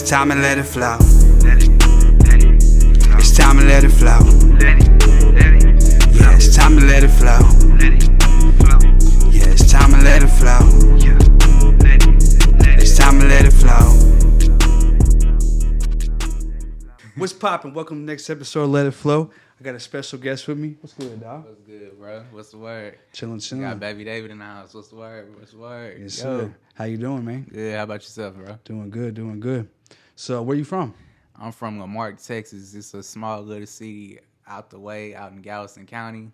It's time to let it flow. It's time to let it flow. Yeah, it's time to let it flow. Yeah, it's time to let it flow. It's time to let it flow. What's poppin'? Welcome to the next episode of Let It Flow. I got a special guest with me. What's good, dog? What's good, bro? What's the word? Chillin'. Got Baby David in the house. What's the word? What's the word? Yes, sir. How you doing, man? Good. How about yourself, bro? Doing good. So, where you from? I'm from Lamarck, Texas. It's a small little city out the way, out in Galveston County.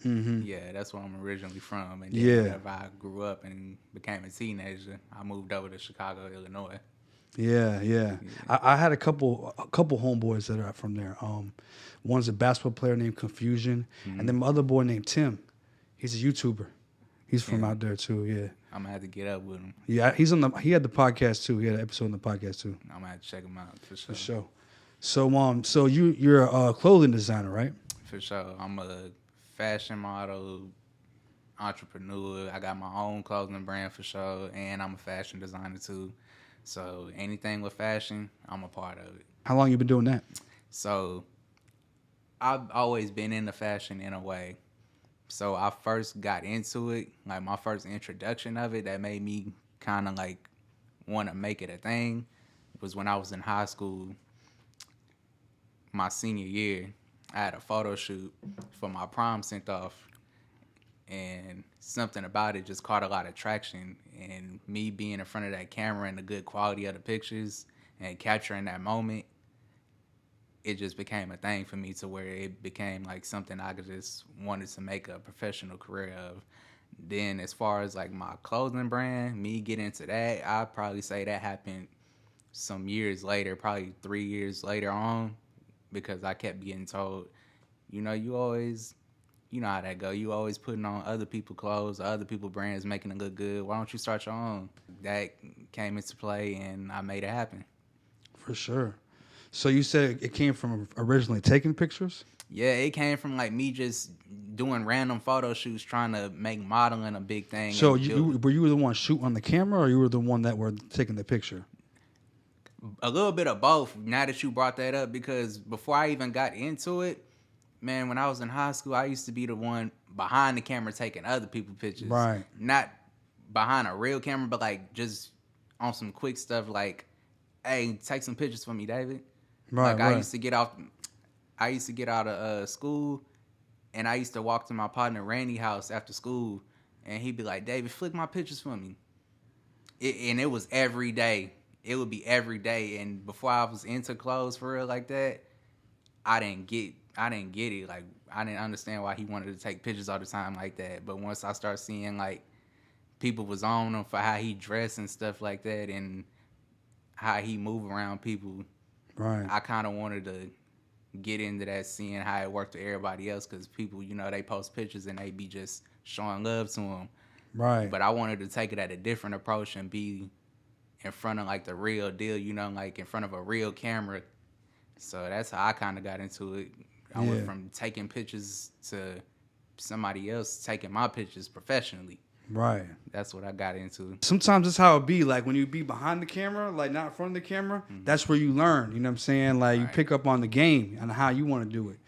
Mm-hmm. Yeah, that's where I'm originally from. And then whenever I grew up and became a teenager, I moved over to Chicago, Illinois. Yeah. I had a couple homeboys that are from there. One's a basketball player named Confusion, and then my other boy named Tim. He's a YouTuber. He's from out there too. Yeah. I'm gonna have to get up with him. Yeah, he had the podcast too. He had an episode on the podcast too. I'm gonna have to check him out for sure. For sure. So you're a clothing designer, right? For sure. I'm a fashion model, entrepreneur. I got my own clothing brand for sure, and I'm a fashion designer too. So anything with fashion, I'm a part of it. How long you been doing that? So I've always been into fashion in a way. So I first got into it, like my first introduction of it that made me kind of like want to make it a thing was when I was in high school. My senior year, I had a photo shoot for my prom sent off, and something about it just caught a lot of traction. And me being in front of that camera and the good quality of the pictures and capturing that moment, it just became a thing for me to where it became like something I could just wanted to make a professional career of. Then as far as like my clothing brand, me getting into that, I'd probably say that happened some years later, probably 3 years later on, because I kept getting told, you know how that go. You always putting on other people's clothes, other people's brands, making it look good. Why don't you start your own? That came into play, and I made it happen. For sure. So you said it came from originally taking pictures? Yeah, it came from like me just doing random photo shoots, trying to make modeling a big thing. So were you the one shooting on the camera, or you were the one that were taking the picture? A little bit of both. Now that you brought that up, because before I even got into it, man, when I was in high school, I used to be the one behind the camera taking other people's pictures. Right. Not behind a real camera, but like just on some quick stuff like, hey, take some pictures for me, David. Right. I used to get out of school, and I used to walk to my partner Randy's house after school, and he'd be like, David, flick my pictures for me. And it was every day. It would be every day. And before I was into clothes for real like that, I didn't get it. Like, I didn't understand why he wanted to take pictures all the time like that. But once I started seeing, like, people was on him for how he dressed and stuff like that and how he move around people, right, I kind of wanted to get into that, seeing how it worked with everybody else, because people, they post pictures and they be just showing love to them. Right. But I wanted to take it at a different approach and be in front of, like, the real deal, like in front of a real camera. So that's how I kind of got into it. I went from taking pictures to somebody else taking my pictures professionally. Right. That's what I got into. Sometimes that's how it be. Like when you be behind the camera, like not in front of the camera, that's where you learn. You know what I'm saying? Like you pick up on the game and how you want to do it.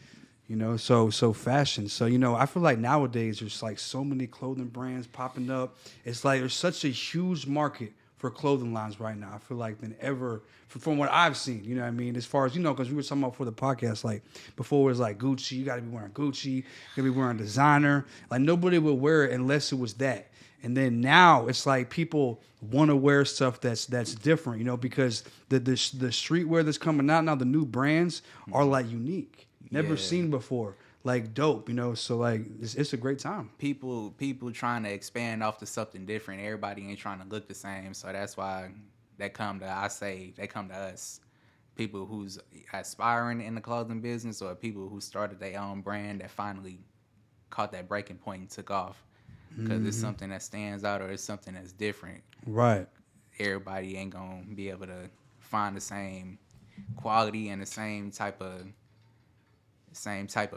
So fashion. So, I feel like nowadays there's like so many clothing brands popping up. It's like there's such a huge market for clothing lines right now, I feel like, than ever from what I've seen, you know what I mean? As far as, because we were talking about for the podcast, like before it was like Gucci, you got to be wearing Gucci, you got to be wearing designer. Like nobody would wear it unless it was that. And then now it's like people want to wear stuff that's different, because the streetwear that's coming out now, the new brands are like unique, never seen before. Like dope, so like it's a great time. People trying to expand off to something different. Everybody ain't trying to look the same, so that's why they come to us. People who's aspiring in the clothing business, or people who started their own brand that finally caught that breaking point and took off, because it's something that stands out or it's something that's different. Right. Everybody ain't gonna be able to find the same quality and the same type of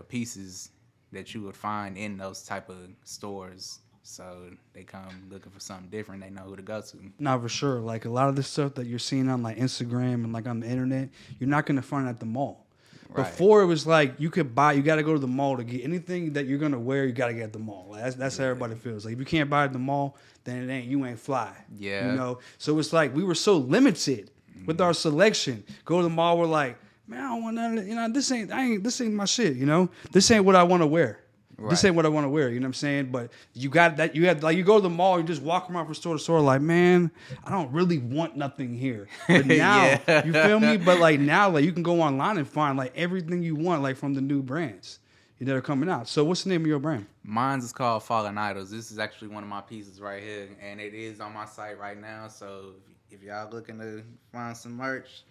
pieces that you would find in those type of stores So they come looking for something different. They know who to go to. Not for sure. Like a lot of the stuff that you're seeing on like Instagram and like on the internet, you're not gonna find at the mall. Right. Before it was like you got to go to the mall to get anything that you're gonna wear. You got to get at the mall. Like that's how everybody feels. Like if you can't buy it at the mall, then you ain't fly. Yeah. You know. So it's like we were so limited with our selection. Go to the mall. We're like, man, I don't want none of it. You know, this ain't my shit. You know, this ain't what I want to wear. Right. This ain't what I want to wear. You know what I'm saying? But you got that. You had like you go to the mall. You just walk around from store to store. Like, man, I don't really want nothing here. But now, you feel me? But like now, like you can go online and find like everything you want, like from the new brands that are coming out. So, what's the name of your brand? Mine's is called Fallen Idols. This is actually one of my pieces right here, and it is on my site right now. So, if y'all looking to find some merch,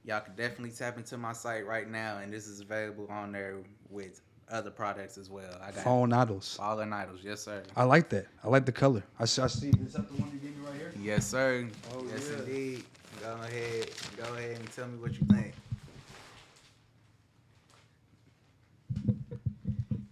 y'all can definitely tap into my site right now, and this is available on there with other products as well. I got Fallen Idols. Fallen Idols, yes sir. I like that. I like the color. I see. Is that the one you gave me right here? Yes sir. Oh, yes yeah. indeed. Go ahead and tell me what you think.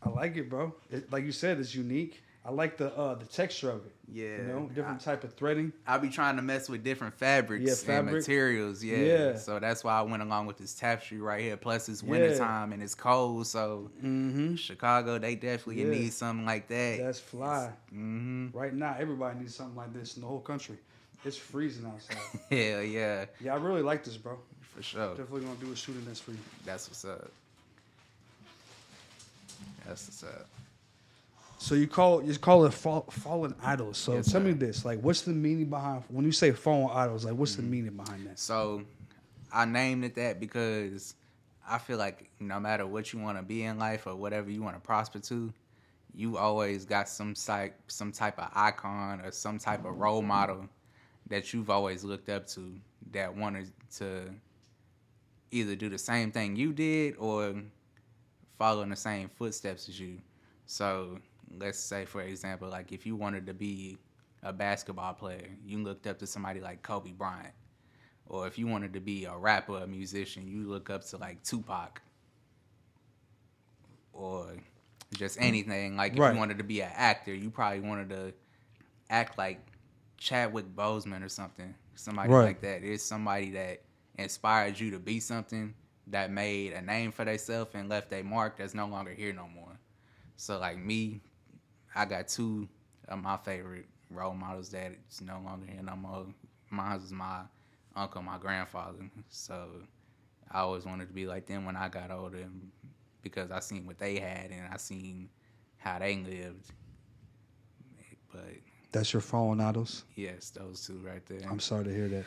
I like it, bro. Like you said, it's unique. I like the texture of it. Yeah. You know, different type of threading. I be trying to mess with different fabrics and materials. Yeah. So that's why I went along with this tapestry right here. Plus it's wintertime and it's cold. So Chicago, they definitely need something like that. That's fly. Right now, everybody needs something like this in the whole country. It's freezing outside. Hell yeah. Yeah, I really like this, bro. For sure. Definitely gonna do a shooting this for you. That's what's up. That's what's up. So you call it fallen idols. So Yes, tell me sir. this, like, what's the meaning behind when you say fallen idols? Like, what's the meaning behind that? So I named it that because I feel like no matter what you want to be in life or whatever you want to prosper to, you always got some type of icon or some type of role model that you've always looked up to that wanted to either do the same thing you did or follow in the same footsteps as you. So let's say, for example, like if you wanted to be a basketball player, you looked up to somebody like Kobe Bryant. Or if you wanted to be a rapper, a musician, you look up to like Tupac. Or just anything. Like if you wanted to be an actor, you probably wanted to act like Chadwick Boseman or something. Somebody like that. It's somebody that inspired you to be something, that made a name for themselves and left a mark that's no longer here no more. So like me, I got two of my favorite role models that's no longer here no more. Mine was my uncle, my grandfather. So I always wanted to be like them when I got older because I seen what they had and I seen how they lived. But That's your fallen idols? yes, those two right there. I'm sorry to hear that.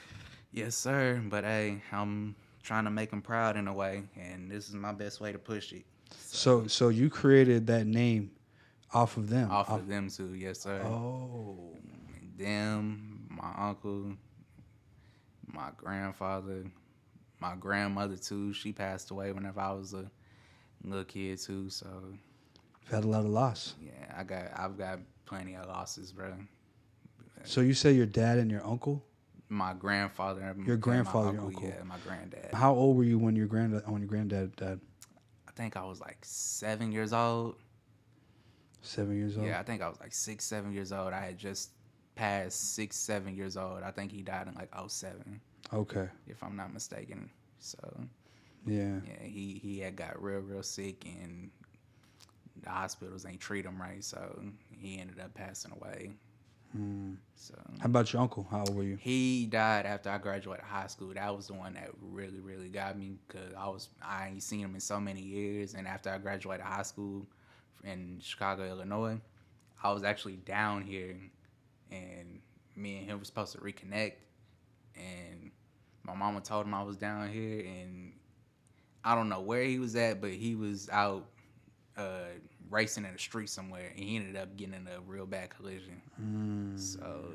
Yes, sir. But hey, I'm trying to make them proud in a way, and this is my best way to push it. So you created that name off of them? Off of them too, yes, sir. Oh. Them, my uncle, my grandfather, my grandmother too. She passed away whenever I was a little kid too. So You've had a lot of loss. yeah, I've got plenty of losses, bro. So you say your dad and your uncle? My grandfather. Your grandfather, my your uncle. Yeah, my granddad. How old were you when your granddad died? I think I was like 7 years old. 7 years old? Yeah, I think I was like 6, 7 years old. I had just passed 6, 7 years old. I think he died in like 07. Okay. If I'm not mistaken. So Yeah. yeah, he had got real sick and the hospitals ain't treat him right, so he ended up passing away. So How about your uncle? How old were you? he died after I graduated high school. That was the one that really got me because I ain't seen him in so many years. And after I graduated high school in Chicago, Illinois, I was actually down here, and me and him were supposed to reconnect. And my mama told him I was down here, and I don't know where he was at, but he was out racing in the street somewhere, and he ended up getting in a real bad collision. So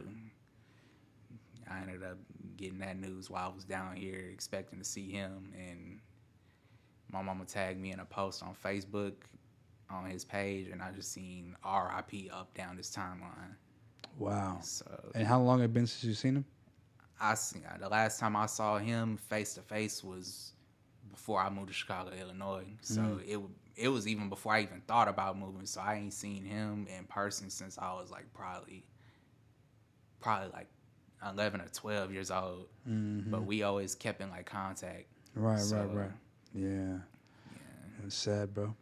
I ended up getting that news while I was down here expecting to see him, and my mama tagged me in a post on Facebook on his page, and I just seen RIP up down this timeline. Wow. So And how long had it been since you seen him? the last time I saw him face to face was before I moved to Chicago, Illinois. So it was even before I even thought about moving. So I ain't seen him in person since I was like probably like 11 or 12 years old. But we always kept in like contact. Right. Yeah. It's sad, bro.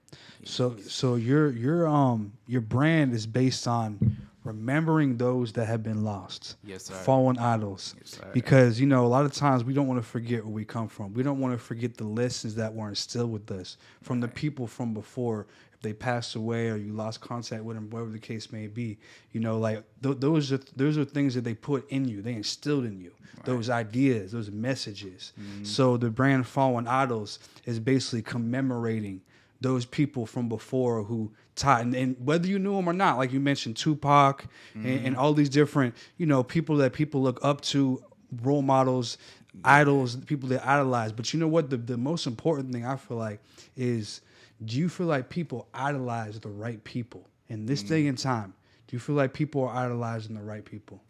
So your brand is based on remembering those that have been lost. Yes, sir. Fallen idols. Yes, sir. Because, you know, a lot of times we don't want to forget where we come from. We don't want to forget the lessons that were instilled with us from the people from before. If they passed away or you lost contact with them, whatever the case may be, you know, like those are things that they put in you. They instilled in you. Right. Those ideas, those messages. So the brand Fallen Idols is basically commemorating those people from before who taught, and whether you knew them or not, like you mentioned, Tupac and all these different, you know, people that people look up to, role models, idols, people that idolize. But you know what? The most important thing I feel like is, do you feel like people idolize the right people in this day and time? Do you feel like people are idolizing the right people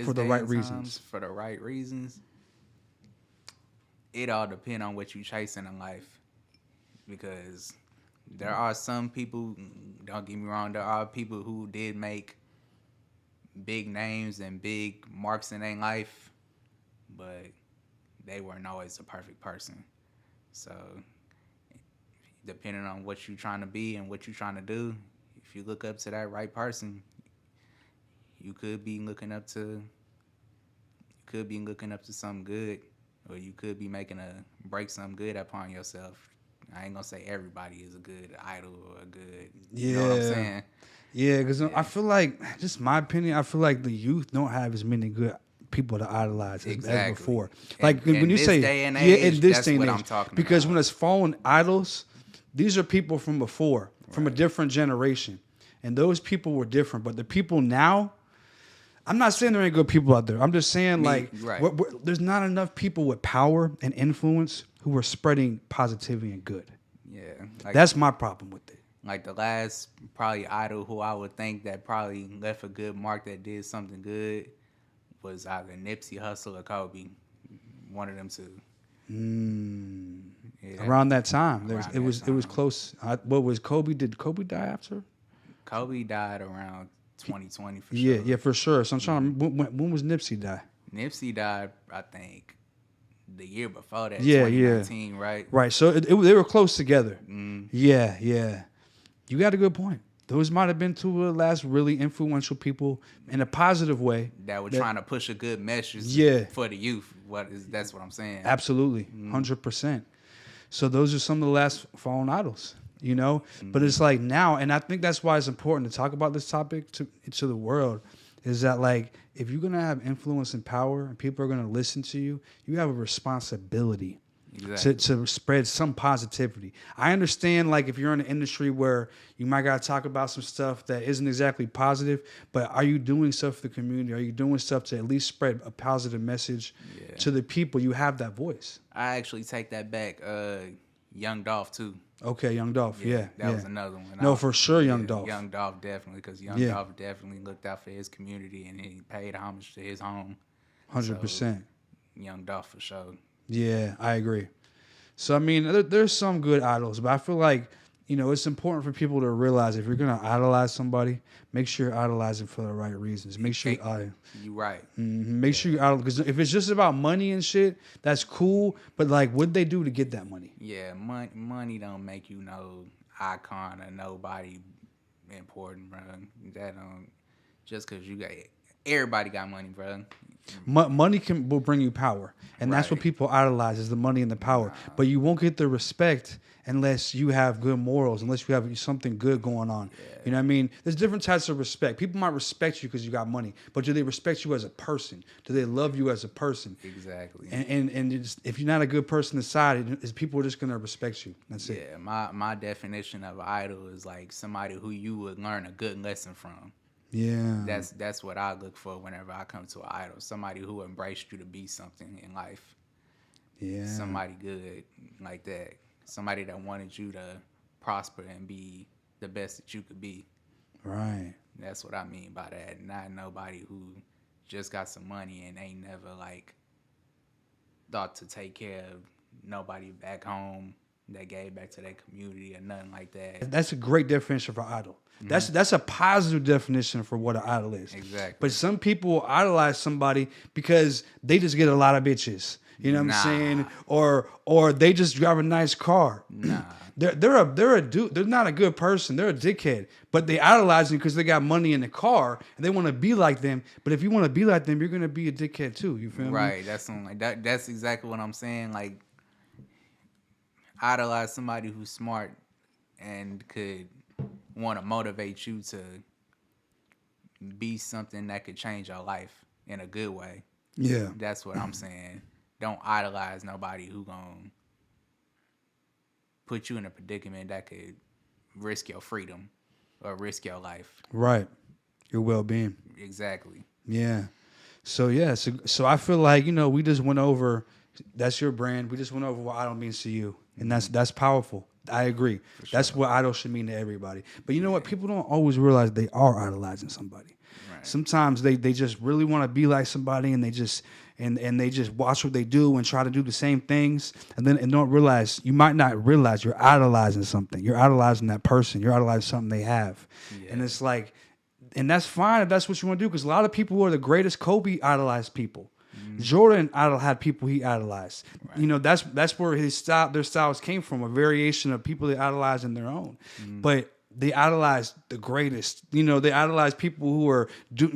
for the right reasons? For the right reasons, it all depends on what you chasing in life, because there are some people, don't get me wrong, there are people who did make big names and big marks in their life, but they weren't always a perfect person. So depending on what you're trying to be and what you're trying to do, if you look up to that right person, you could be looking up to something good, or you could be making break something good upon yourself. I ain't gonna say everybody is a good idol or a good, you know what I'm saying? Yeah, because I feel like, just my opinion, I feel like the youth don't have as many good people to idolize as before. Like when you say, day and age, in this that's day and what age, I'm talking because about. when it's fallen idols, these are people from before, from a different generation, and those people were different. But the people now, I'm not saying there ain't good people out there. I'm just saying there's not enough people with power and influence who are spreading positivity and good. Yeah, that's my problem with it. Like the last probably idol who I would think that probably left a good mark, that did something good, was either Nipsey Hussle or Kobe. One of them two. Yeah, around that time, it was close. What was Kobe? Did Kobe die after? Kobe died around 2020 for sure. sure. Yeah, for sure. So I'm trying. When was Nipsey die? Nipsey died, I think, the year before that. 2019, right? Right. So they were close together. Yeah. You got a good point. Those might have been two of the last really influential people in a positive way that were trying to push a good message for the youth. That's what I'm saying. Absolutely, 100%. So those are some of the last fallen idols, you know. But it's like now, and I think that's why it's important to talk about this topic to the world, is that like if you're gonna have influence and power and people are gonna listen to you, you have a responsibility. Exactly. To spread some positivity. I understand, like, if you're in an industry where you might got to talk about some stuff that isn't exactly positive, but are you doing stuff for the community? Are you doing stuff to at least spread a positive message to the people? You have that voice. I actually take that back. Young Dolph, too. Okay, Young Dolph, yeah. That was another one. No, for sure, Young Dolph. Young Dolph, definitely, because Young Dolph definitely looked out for his community and he paid homage to his home. 100%. So, Young Dolph, for sure. Yeah, I agree. So, I mean, there's some good idols, but I feel like, you know, it's important for people to realize if you're going to idolize somebody, make sure you're idolizing for the right reasons. Make sure you're right. Make sure you idolize, because if it's just about money and shit, that's cool, but like, what'd they do to get that money? Yeah, money don't make you no icon or nobody important, bro. That don't, just because you got, everybody got money, bro. Money will bring you power, and that's what people idolize, is the money and the power. But you won't get the respect unless you have good morals, unless you have something good going on. You know what I mean? There's different types of respect. People might respect you because you got money, but do they respect you as a person? Do they love you as a person? Exactly. And if you're not a good person inside, people are just gonna respect you. That's it. Yeah, my definition of idol is like somebody who you would learn a good lesson from. Yeah, that's what I look for whenever I come to an idol. Somebody who embraced you to be something in life. Yeah, somebody good like that. Somebody that wanted you to prosper and be the best that you could be. Right. That's what I mean by that. Not nobody who just got some money and ain't never like thought to take care of nobody back home that gave back to their community or nothing like that. That's a great definition for idol. That's a positive definition for what an idol is. Exactly. But some people will idolize somebody because they just get a lot of bitches. You know what I'm saying? Or they just drive a nice car. Nah. They're a dude. They're not a good person. They're a dickhead. But they idolize them because they got money in the car and they want to be like them. But if you want to be like them, you're gonna be a dickhead too. You feel me? Right. That's exactly what I'm saying. Like, idolize somebody who's smart and could want to motivate you to be something that could change your life in a good way. Yeah. That's what I'm saying. Don't idolize nobody who gonna put you in a predicament that could risk your freedom or risk your life. Right. Your well-being. Exactly. Yeah. So I feel like, we just went over, that's your brand. We just went over what idol means to you. And that's powerful. I agree. That's what idol should mean to everybody. But you know what? People don't always realize they are idolizing somebody. Right. Sometimes they just really want to be like somebody and they just watch what they do and try to do the same things and don't realize, you might not realize you're idolizing something. You're idolizing that person. You're idolizing something they have. Yeah. And it's like, and that's fine if that's what you want to do, because a lot of people who are the greatest, Kobe idolized people. Jordan had people he idolized. Right. That's where their styles came from, a variation of people they idolize in their own. But they idolize the greatest. They idolize people who are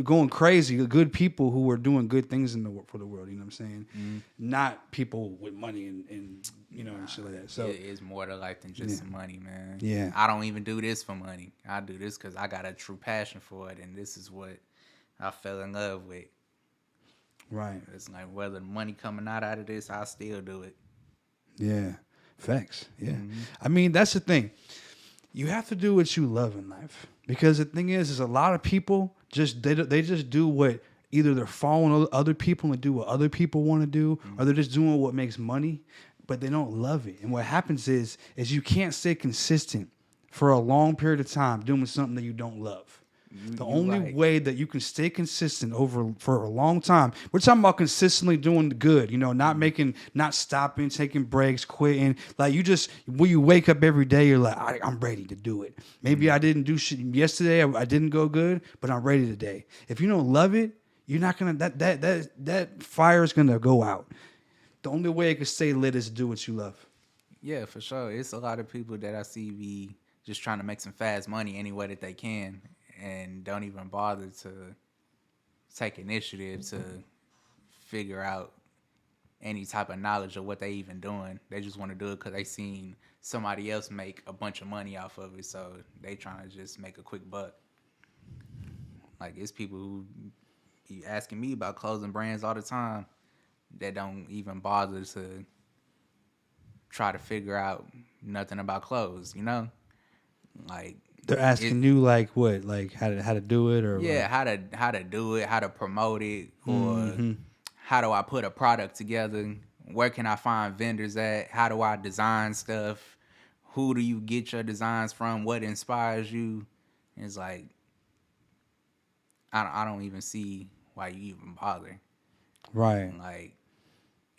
going crazy, good people who are doing good things for the world. You know what I'm saying? Not people with money and and shit like that. So it is more to life than just some money, man. Yeah. I don't even do this for money. I do this because I got a true passion for it, and this is what I fell in love with. Right. It's like whether the money coming out of this, I still do it. Yeah. Facts. Yeah. I mean, that's the thing. You have to do what you love in life, because the thing is a lot of people they just do what either they're following other people and do what other people want to do, or they're just doing what makes money, but they don't love it. And what happens is you can't stay consistent for a long period of time doing something that you don't love. The only way that you can stay consistent for a long time, we're talking about consistently doing good, not stopping, taking breaks, quitting. Like when you wake up every day, you're like, I'm ready to do it. Maybe I didn't do shit yesterday. I didn't go good, but I'm ready today. If you don't love it, you're not going to, that fire is going to go out. The only way it can stay lit is to do what you love. Yeah, for sure. It's a lot of people that I see be just trying to make some fast money any way that they can, and don't even bother to take initiative to figure out any type of knowledge of what they even doing. They just want to do it because they seen somebody else make a bunch of money off of it, so they trying to just make a quick buck. Like, it's people who be asking me about clothing brands all the time that don't even bother to try to figure out nothing about clothes, Like, they're asking you like what, like how to do it, or yeah, what? how to do it, how to promote it, or how do I put a product together? Where can I find vendors at? How do I design stuff? Who do you get your designs from? What inspires you? And it's like, I don't even see why you even bother. Right. Like,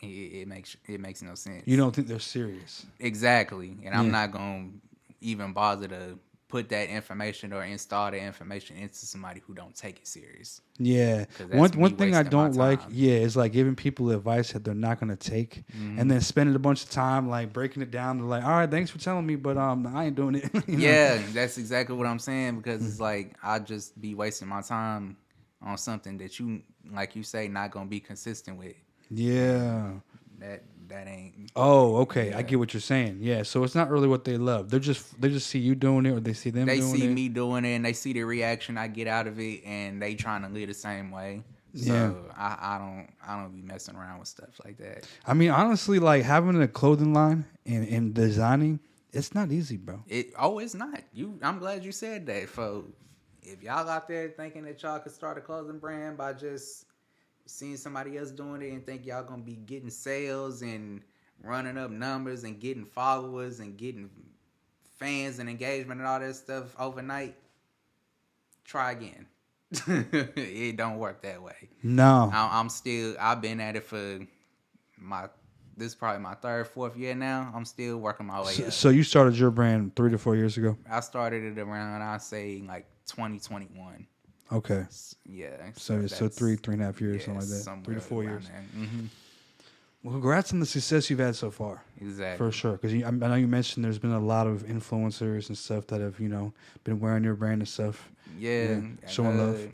it makes no sense. You don't think they're serious. Exactly, and I'm not gonna even bother to put that information or install that information into somebody who don't take it serious. Yeah. One thing I don't like, is like giving people advice that they're not going to take, and then spending a bunch of time like breaking it down. They're like, all right, thanks for telling me, but I ain't doing it. Yeah, that's exactly what I'm saying, because it's like, I just be wasting my time on something that you, like you say, not going to be consistent with. Yeah. That ain't. Oh, okay. Yeah. I get what you're saying. Yeah. So it's not really what they love. They just see you doing it, or they see them doing it. They see me doing it, and they see the reaction I get out of it, and they trying to live the same way. So I don't be messing around with stuff like that. I mean, honestly, like having a clothing line and designing, it's not easy, bro. It's not. I'm glad you said that, folks. If y'all out there thinking that y'all could start a clothing brand by just seeing somebody else doing it and think y'all gonna be getting sales and running up numbers and getting followers and getting fans and engagement and all that stuff overnight, try again. It don't work that way. No. I've been at it for my this is probably my 3rd, 4th year now. I'm still working my way up. So you started your brand 3 to 4 years ago? I started it around, I say, like 2021. Okay. Yeah. So 3.5 years, something like that. 3 to 4 years. Mm-hmm. Well, congrats on the success you've had so far. Exactly. For sure. Because I know you mentioned there's been a lot of influencers and stuff that have, been wearing your brand and stuff. Yeah. Showing love.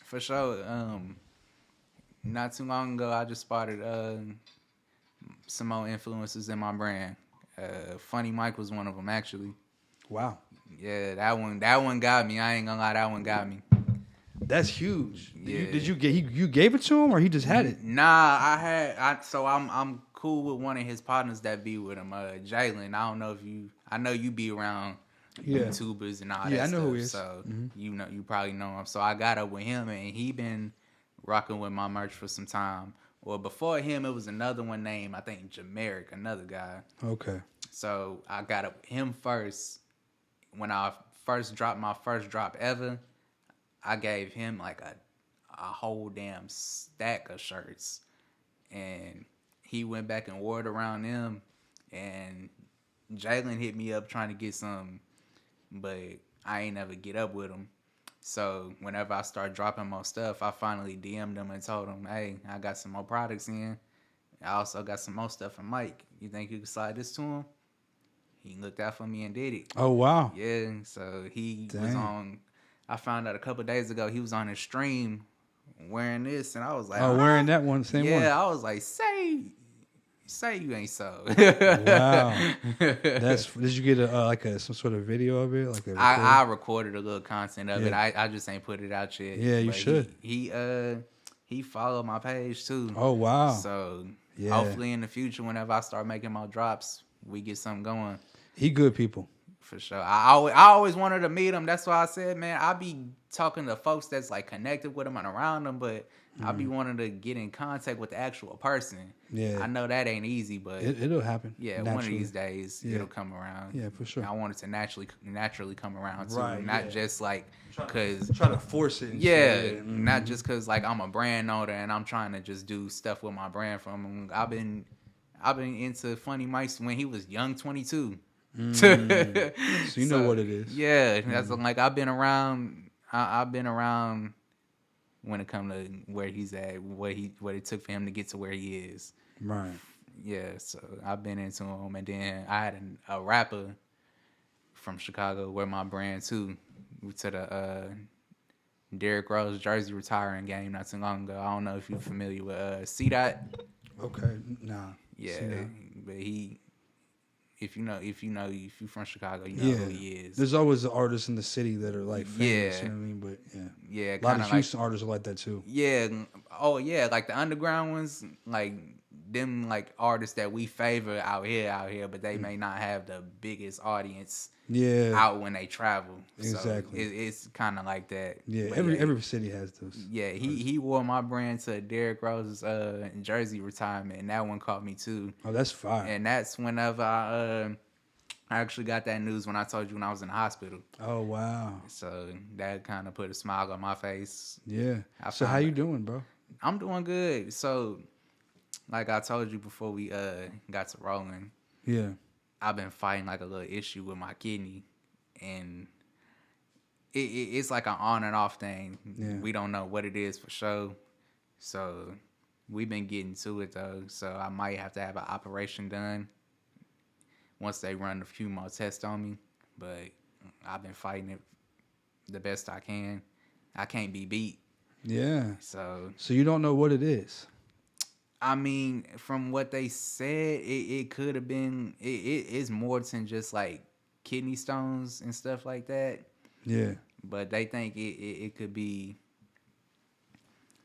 For sure. Not too long ago, I just spotted some more influencers in my brand. Funny Mike was one of them, actually. Wow. Yeah, that one got me. I ain't gonna lie, that one got me. That's huge. Yeah. Did you get you gave it to him or he just had it? Nah, I'm cool with one of his partners that be with him, Jalen. I know you be around YouTubers and all that stuff. Yeah, I know who he is. So you probably know him. So I got up with him and he been rocking with my merch for some time. Well, before him, it was another one named, I think, Jameric, another guy. Okay. So I got up with him first. When I first dropped my first drop ever, I gave him like a whole damn stack of shirts. And he went back and wore it around them. And Jalen hit me up trying to get some, but I ain't never get up with him. So whenever I start dropping more stuff, I finally DM'd him and told him, hey, I got some more products in. I also got some more stuff from Mike. You think you can slide this to him? He looked out for me and did it. Oh, wow. Yeah, so he was on, I found out a couple days ago, he was on his stream wearing this, and I was like, wearing that one, same one. Yeah, I was like, say you ain't so. Wow. Did you get some sort of video of it? I recorded a little content of it. I just ain't put it out yet. Yeah, you should. He followed my page too. Oh, wow. So hopefully in the future, whenever I start making more drops, we get something going. He good people. For sure. I always wanted to meet him. That's why I said, man, I be talking to folks that's like connected with him and around him, but I be wanting to get in contact with the actual person. Yeah. I know that ain't easy, but it'll happen. Yeah, naturally. one of these days it'll come around. Yeah, for sure. I want it to naturally come around too, right, not just like because trying to force it. Not just because like I'm a brand owner and I'm trying to just do stuff with my brand from him. I've been into Funny Mike's when he was young, 22. So you know what it is. Yeah, that's like I've been around. I've been around when it comes to where he's at, what it took for him to get to where he is. Right. Yeah, so I've been into him, and then I had a rapper from Chicago wear my brand too, to the Derrick Rose jersey retiring game not too long ago. I don't know if you're familiar with C-Dot. Okay, nah. Yeah, but if you're from Chicago, you know who he is. There's always the artists in the city that are like famous, you know what I mean? But yeah, a lot of Houston artists are like that too. Yeah, oh yeah, like the underground ones, like them, like artists that we favor out here, but they may not have the biggest audience. Out when they travel. Exactly. So it's kind of like that. Yeah, every city has those. Yeah, he wore my brand to Derrick Rose's jersey retirement, and that one caught me too. Oh, that's fine. And that's whenever I actually got that news when I told you when I was in the hospital. Oh, wow. So that kind of put a smile on my face. Yeah. So how you doing, bro? I'm doing good. So like I told you before we got to rolling. Yeah. I've been fighting like a little issue with my kidney, and it's like an on and off thing. Yeah. We don't know what it is for sure. So we've been getting to it though. So I might have to have an operation done once they run a few more tests on me. But I've been fighting it the best I can. I can't be beat. Yeah. So you don't know what it is? I mean, from what they said, it could have been. It is more than just like kidney stones and stuff like that. Yeah. But they think it could be.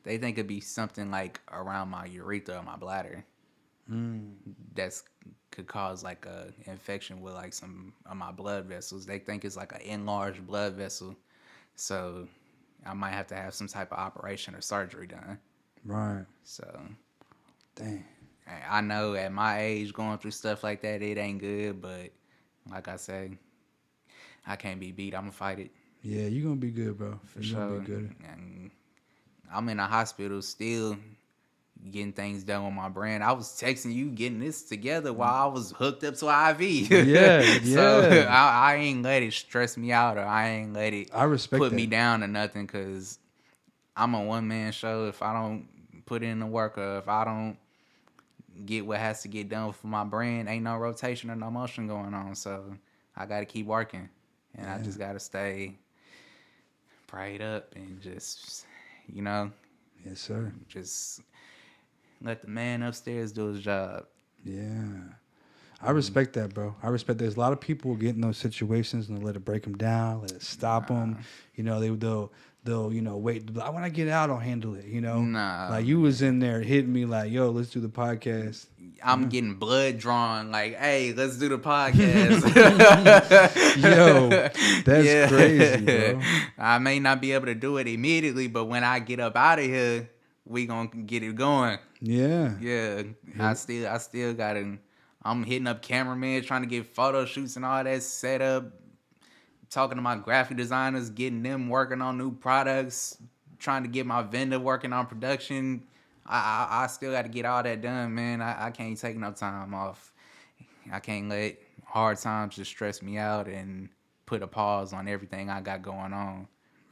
They think it'd be something like around my urethra or my bladder. That's could cause like a infection with like some of my blood vessels. They think it's like an enlarged blood vessel, so I might have to have some type of operation or surgery done. Right. So. Dang. I know at my age going through stuff like that, it ain't good, but like I say, I can't be beat. I'm going to fight it. Yeah, you're going to be good, bro. For sure. Gonna be good. And I'm in a hospital still getting things done with my brand. I was texting you, getting this together while I was hooked up to IV. Yeah, So yeah. I ain't let it stress me out, or I ain't let it I respect put that. me down or nothing, because I'm a one-man show. If I don't put in the work, or if I don't get what has to get done for my brand, ain't no rotation or no motion going on. So I got to keep working, and I just got to stay prayed up and just, you know, Yes, sir. just let the man upstairs do his job. Yeah. I respect that, bro. I respect there's a lot of people who get in those situations and they let it break them down, let it stop them. You know, they'll wait. I want to get out, I'll handle it. You know, like you was in there hitting me like, yo, let's do the podcast. I'm getting blood drawn. Like, hey, let's do the podcast. Yo, that's crazy, bro. I may not be able to do it immediately, but when I get up out of here, we gonna get it going. Yeah. I still gotta. I'm hitting up cameramen, trying to get photo shoots and all that set up. Talking to my graphic designers, getting them working on new products, trying to get my vendor working on production. I still got to get all that done, man. I can't take no time off. I can't let hard times just stress me out and put a pause on everything I got going on,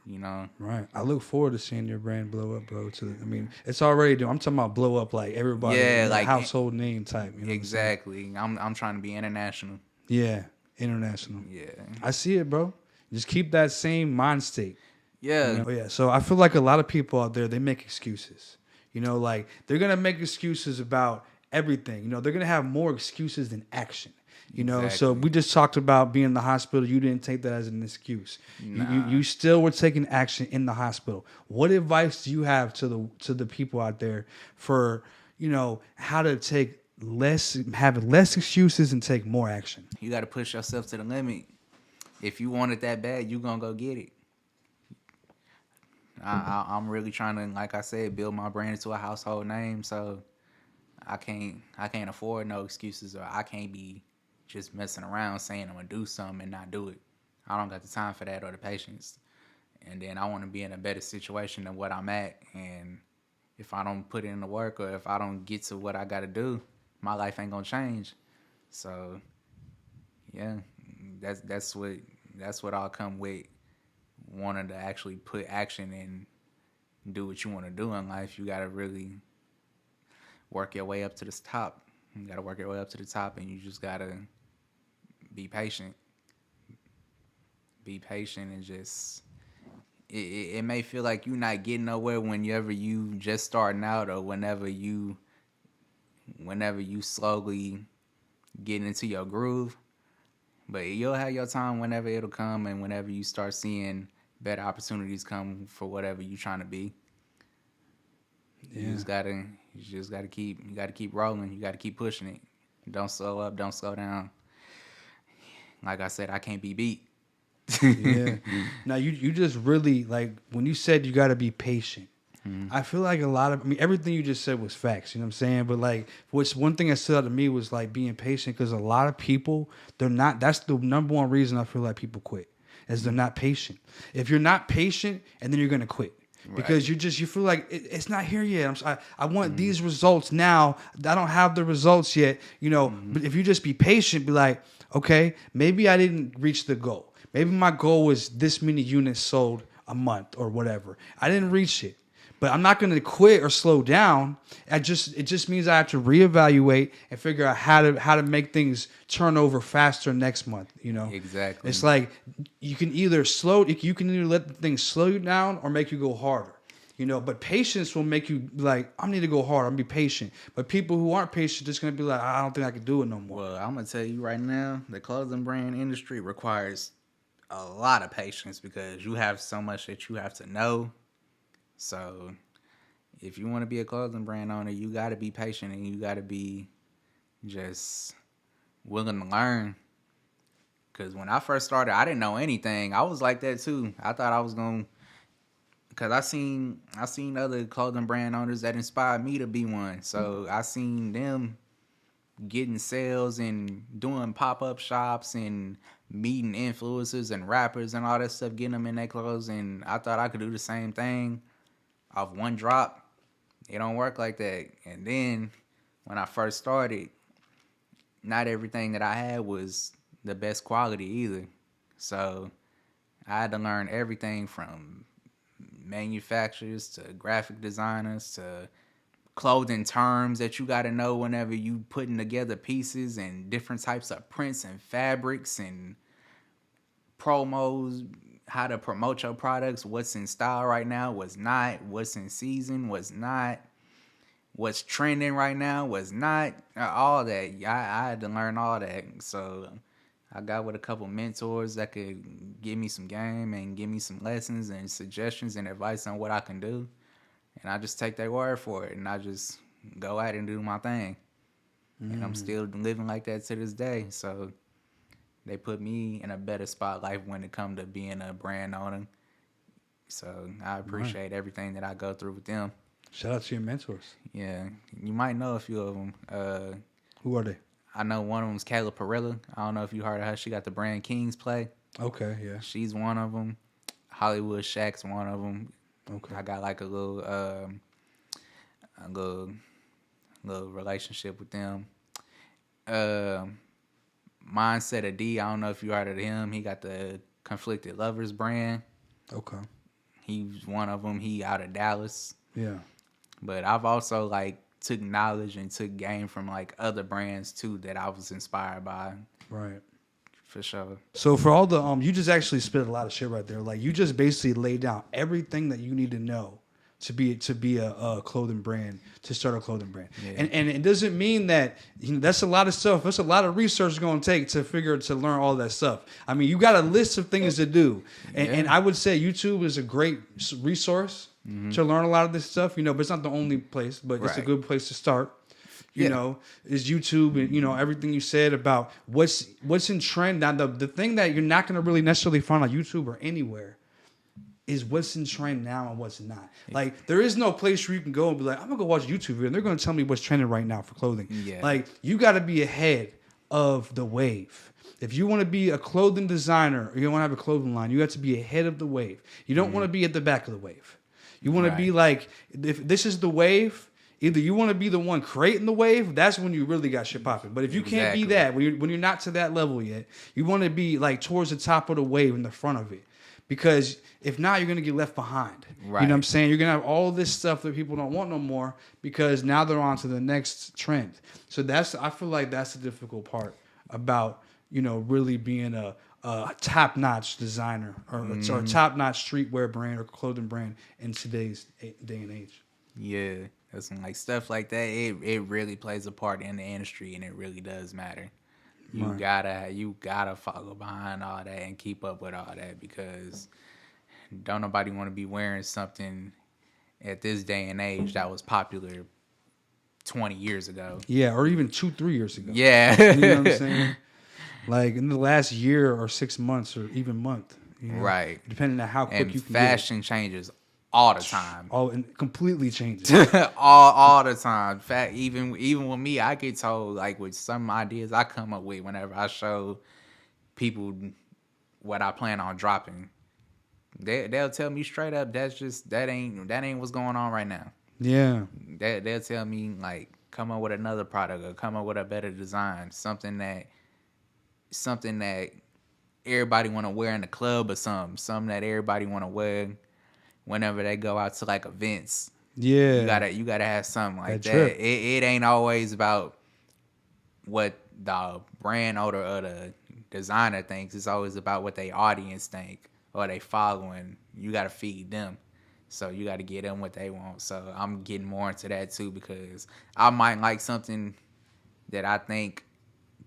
you know? Right. I look forward to seeing your brand blow up, bro. I mean, it's already doing. I'm talking about blow up like everybody, like household name type. You know exactly. I'm trying to be international. Yeah, international. Yeah. I see it, bro. Just keep that same mind state. Yeah. You know? Yeah. So I feel like a lot of people out there, they make excuses. You know, like they're going to make excuses about everything. You know, they're going to have more excuses than action. You know, exactly. So we just talked about being in the hospital. You didn't take that as an excuse. Nah. You still were taking action in the hospital. What advice do you have to the people out there for, you know, how to have less excuses and take more action? You got to push yourself to the limit. If you want it that bad, you gonna go get it. I'm really trying to, like I said, build my brand into a household name. So I can't afford no excuses, or I can't be just messing around saying I'm gonna do something and not do it. I don't got the time for that or the patience. And then I want to be in a better situation than what I'm at. And if I don't put in the work, or if I don't get to what I got to do, my life ain't gonna change. So yeah, that's what I'll come with. Wanting to actually put action and do what you want to do in life, you got to really work your way up to the top. You got to work your way up to the top, and you just got to be patient. Be patient, and just it may feel like you're not getting nowhere whenever you just starting out, or whenever you slowly get into your groove. But you'll have your time whenever it'll come, and whenever you start seeing better opportunities come for whatever you're trying to be. Yeah. You just gotta keep rolling. You gotta keep pushing it. Don't slow up, don't slow down. Like I said, I can't be beat. Yeah. Now you just really, like, when you said you gotta be patient, I feel like everything you just said was facts, you know what I'm saying? But like, one thing that stood out to me was like being patient, because a lot of people, that's the number one reason I feel like people quit, is they're not patient. If you're not patient, and then you're going to quit. Right. Because you feel like it's not here yet. I want these results now. I don't have the results yet, you know. But if you just be patient, be like, okay, maybe I didn't reach the goal. Maybe my goal was this many units sold a month or whatever. I didn't reach it. But I'm not going to quit or slow down. It just means I have to reevaluate and figure out how to make things turn over faster next month. You know, exactly. It's like you can either let the things slow you down or make you go harder. You know, but patience will make you like, I need to go harder. I'm gonna be patient. But people who aren't patient, just gonna be like, I don't think I can do it no more. Well, I'm gonna tell you right now, the clothing brand industry requires a lot of patience, because you have so much that you have to know. So if you want to be a clothing brand owner, you got to be patient, and you got to be just willing to learn. Because when I first started, I didn't know anything. I was like that too. I thought I was going to, because I seen other clothing brand owners that inspired me to be one. So I seen them getting sales and doing pop-up shops and meeting influencers and rappers and all that stuff, getting them in their clothes. And I thought I could do the same thing off one drop. it don't work like that. And then when I first started, not everything that I had was the best quality either. So I had to learn everything from manufacturers to graphic designers to clothing terms that you got to know whenever you putting together pieces, and different types of prints and fabrics and promos, how to promote your products, what's in style right now, what's not, what's in season, what's not, what's trending right now, what's not, all that. I had to learn all that. So I got with a couple mentors that could give me some game and give me some lessons and suggestions and advice on what I can do. And I just take their word for it, and I just go out and do my thing. And I'm still living like that to this day. So they put me in a better spotlight when it comes to being a brand owner. So I appreciate everything that I go through with them. Shout out to your mentors. Yeah, you might know a few of them. Who are they? I know one of them is Kayla Perilla. I don't know if you heard of her. She got the brand King's Play. Okay, yeah. She's one of them. Hollywood Shaq's one of them. Okay. I got like a little relationship with them. Mindset of D. I don't know if you heard of him. He got the Conflicted Lovers brand. Okay. He's one of them. He out of Dallas. Yeah. But I've also like took knowledge and took game from like other brands too that I was inspired by. Right. For sure. So for all the you just actually spit a lot of shit right there. Like you just basically laid down everything that you need to know to be a clothing brand, to start a clothing brand. Yeah. And it doesn't mean that that's a lot of stuff. That's a lot of research it's going to take to learn all that stuff. I mean, you got a list of things to do. And I would say YouTube is a great resource to learn a lot of this stuff, but it's not the only place, but it's a good place to start. You know, is YouTube and, everything you said about what's in trend. Now, the thing that you're not going to really necessarily find on YouTube or anywhere is what's in trend now and what's not. Like, there is no place where you can go and be like, I'm going to go watch a YouTube video and they're going to tell me what's trending right now for clothing. Yeah. Like, you got to be ahead of the wave. If you want to be a clothing designer or you want to have a clothing line, you have to be ahead of the wave. You don't want to be at the back of the wave. You want to be like, if this is the wave, either you want to be the one creating the wave, that's when you really got shit popping. But if you can't be that, when you're not to that level yet, you want to be like towards the top of the wave in the front of it. Because if not, you're going to get left behind. Right. You know what I'm saying? You're going to have all this stuff that people don't want no more because now they're on to the next trend. So I feel like that's the difficult part about, really being a top-notch designer or a top-notch streetwear brand or clothing brand in today's day and age. Yeah. That's like stuff like that. It really plays a part in the industry, and it really does matter. You gotta follow behind all that and keep up with all that, because don't nobody want to be wearing something at this day and age that was popular 20 years ago. Yeah, or even 2-3 years ago. Yeah. You know what I'm saying? Like in the last year or 6 months or even month. Right. Depending on how quick you can fashion changes all the time. And completely changes. all the time. In fact, even with me, I get told like with some ideas I come up with whenever I show people what I plan on dropping. They'll tell me straight up that ain't what's going on right now. Yeah. They'll tell me like come up with another product or come up with a better design, something that everybody want to wear in the club or something that everybody want to wear whenever they go out to like events. Yeah. You gotta have something like that. It ain't always about what the brand owner or the designer thinks. It's always about what they audience think or they following. You gotta feed them. So you gotta get them what they want. So I'm getting more into that too, because I might like something that I think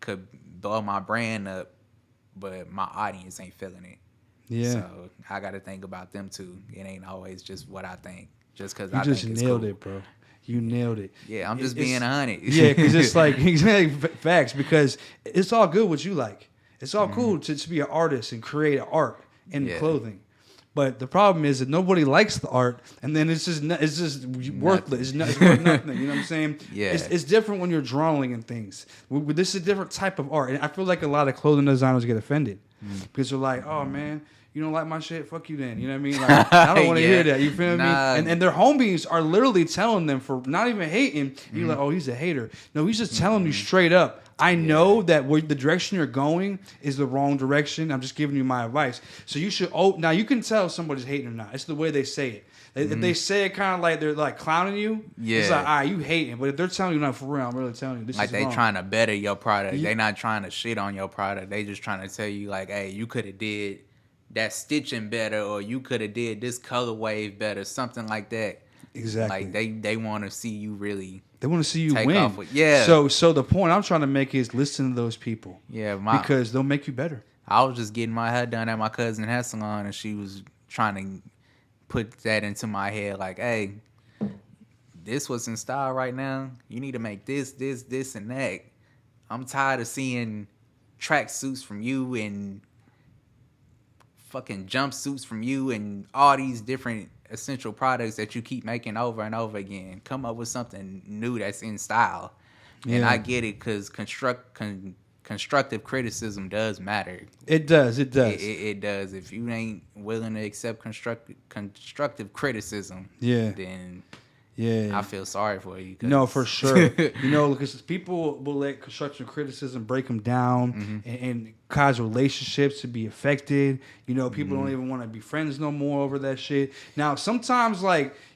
could blow my brand up, but my audience ain't feeling it. Yeah. So I got to think about them too. It ain't always just what I think. Just because I think it's cool. You just nailed it, bro. You nailed it. Yeah, I'm just being 100. Yeah, because it's like facts. Because it's all good what you like. It's all cool to be an artist and create art in clothing. But the problem is that nobody likes the art, and then it's just worthless. It's worth nothing. You know what I'm saying? Yeah. It's different when you're drawing and things. This is a different type of art, and I feel like a lot of clothing designers get offended because they're like, "Oh man, you don't like my shit? Fuck you then." You know what I mean? Like, I don't want to hear that. You feel me? And their homies are literally telling them for not even hating. You're like, "Oh, he's a hater." No, he's just telling you straight up. I know that the direction you're going is the wrong direction. I'm just giving you my advice. So you should. Now you can tell if somebody's hating or not. It's the way they say it. If they say it kind of like they're like clowning you, it's like, all right, you hating. But if they're telling you, not for real, I'm really telling you, this like is they wrong. trying to better your product. They not trying to shit on your product. They just trying to tell you like, hey, you could have did that stitching better, or you could have did this color wave better, something like that. Exactly. Like they want to see you really. They want to see you take win. Off with, yeah. So the point I'm trying to make is listen to those people. Yeah. Because they'll make you better. I was just getting my hair done at my cousin's hair salon, and she was trying to put that into my head, like, hey, this what's in style right now. You need to make this, and that. I'm tired of seeing track suits from you and fucking jumpsuits from you and all these different essential products that you keep making over and over again. Come up with something new that's in style. Yeah. And I get it, because constructive criticism does matter. It does. It does. If you ain't willing to accept constructive criticism, then I feel sorry for you. No, for sure. Because people will let constructive criticism break them down and cause relationships to be affected. People don't even want to be friends no more over that shit. Now, sometimes,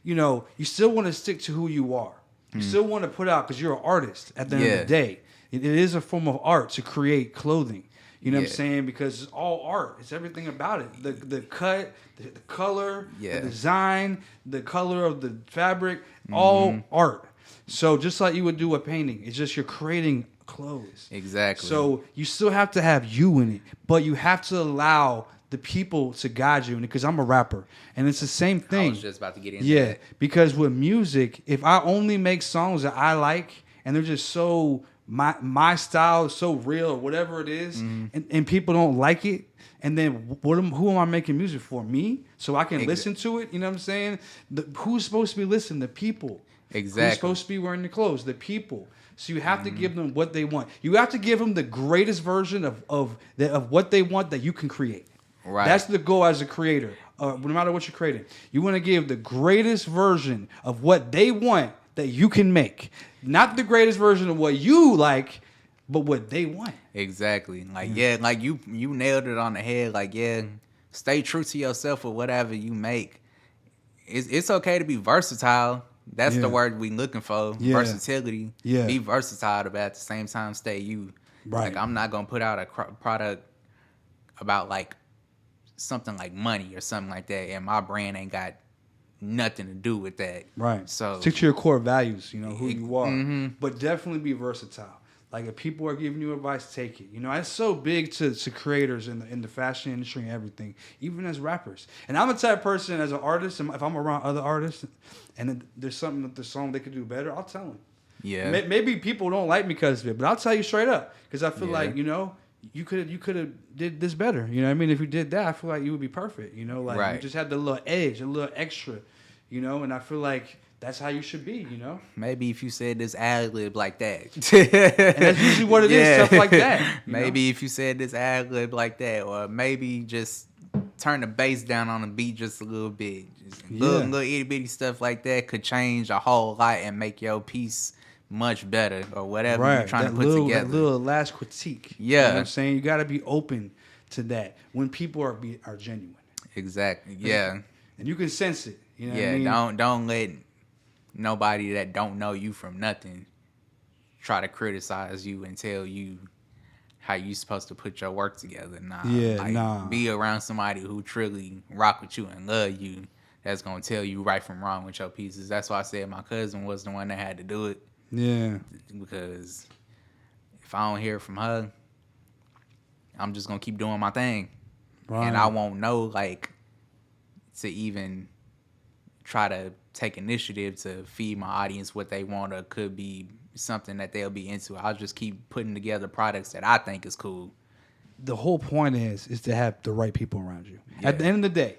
you still want to stick to who you are. You still want to put out, because you're an artist at the end of the day. It is a form of art to create clothing. You know what I'm saying? Because it's all art. It's everything about it. The cut, the color, the design, the color of the fabric, all art. So just like you would do a painting, it's just you're creating clothes. Exactly. So you still have to have you in it, but you have to allow the people to guide you in it, because I'm a rapper. And it's the same thing. I was just about to get into that. Yeah, because with music, if I only make songs that I like and they're just so... My style is so real, or whatever it is, and people don't like it, and then who am I making music for? Me? So I can listen to it? You know what I'm saying? Who's supposed to be listening? The people. Exactly. Who's supposed to be wearing the clothes? The people. So you have to give them what they want. You have to give them the greatest version of what they want that you can create. Right. That's the goal as a creator. No matter what you're creating, you want to give the greatest version of what they want that you can make. Not the greatest version of what you like, but what they want. Exactly. Like you nailed it on the head. Like, stay true to yourself with whatever you make. It's okay to be versatile. That's the word we looking for. Versatility. Yeah. Be versatile, but at the same time stay you. Right. Like, I'm not gonna put out a product about like something like money or something like that, and my brand ain't got nothing to do with that. Right. So stick to your core values, who you are. But definitely be versatile. Like, if people are giving you advice, take it. It's so big to creators in the fashion industry and everything, even as rappers. And I'm the type of person, as an artist, if I'm around other artists and there's something that the song they could do better, I'll tell them. Yeah. Maybe people don't like me because of it, but I'll tell you straight up, because I feel like, you could have did this better. You know what I mean? If you did that, I feel like you would be perfect. You just had the little edge, a little extra, and I feel like that's how you should be, Maybe if you said this ad-lib like that. And that's usually what it is, stuff like that. Maybe if you said this ad-lib like that, or maybe just turn the bass down on the beat just a little bit. Just little itty-bitty stuff like that could change a whole lot and make your piece much better, or whatever you're trying to put together. That little last critique. Yeah. You know what I'm saying? You got to be open to that when people are genuine. Exactly. Yeah. And you can sense it. You know what I mean? Don't let nobody that don't know you from nothing try to criticize you and tell you how you supposed to put your work together. Be around somebody who truly rock with you and love you, that's gonna tell you right from wrong with your pieces. That's why I said my cousin was the one that had to do it. Yeah. Because if I don't hear from her, I'm just gonna keep doing my thing. Right. And I won't know to even try to take initiative to feed my audience what they want, or could be something that they'll be into. I'll just keep putting together products that I think is cool. The whole point is to have the right people around you. Yeah. At the end of the day,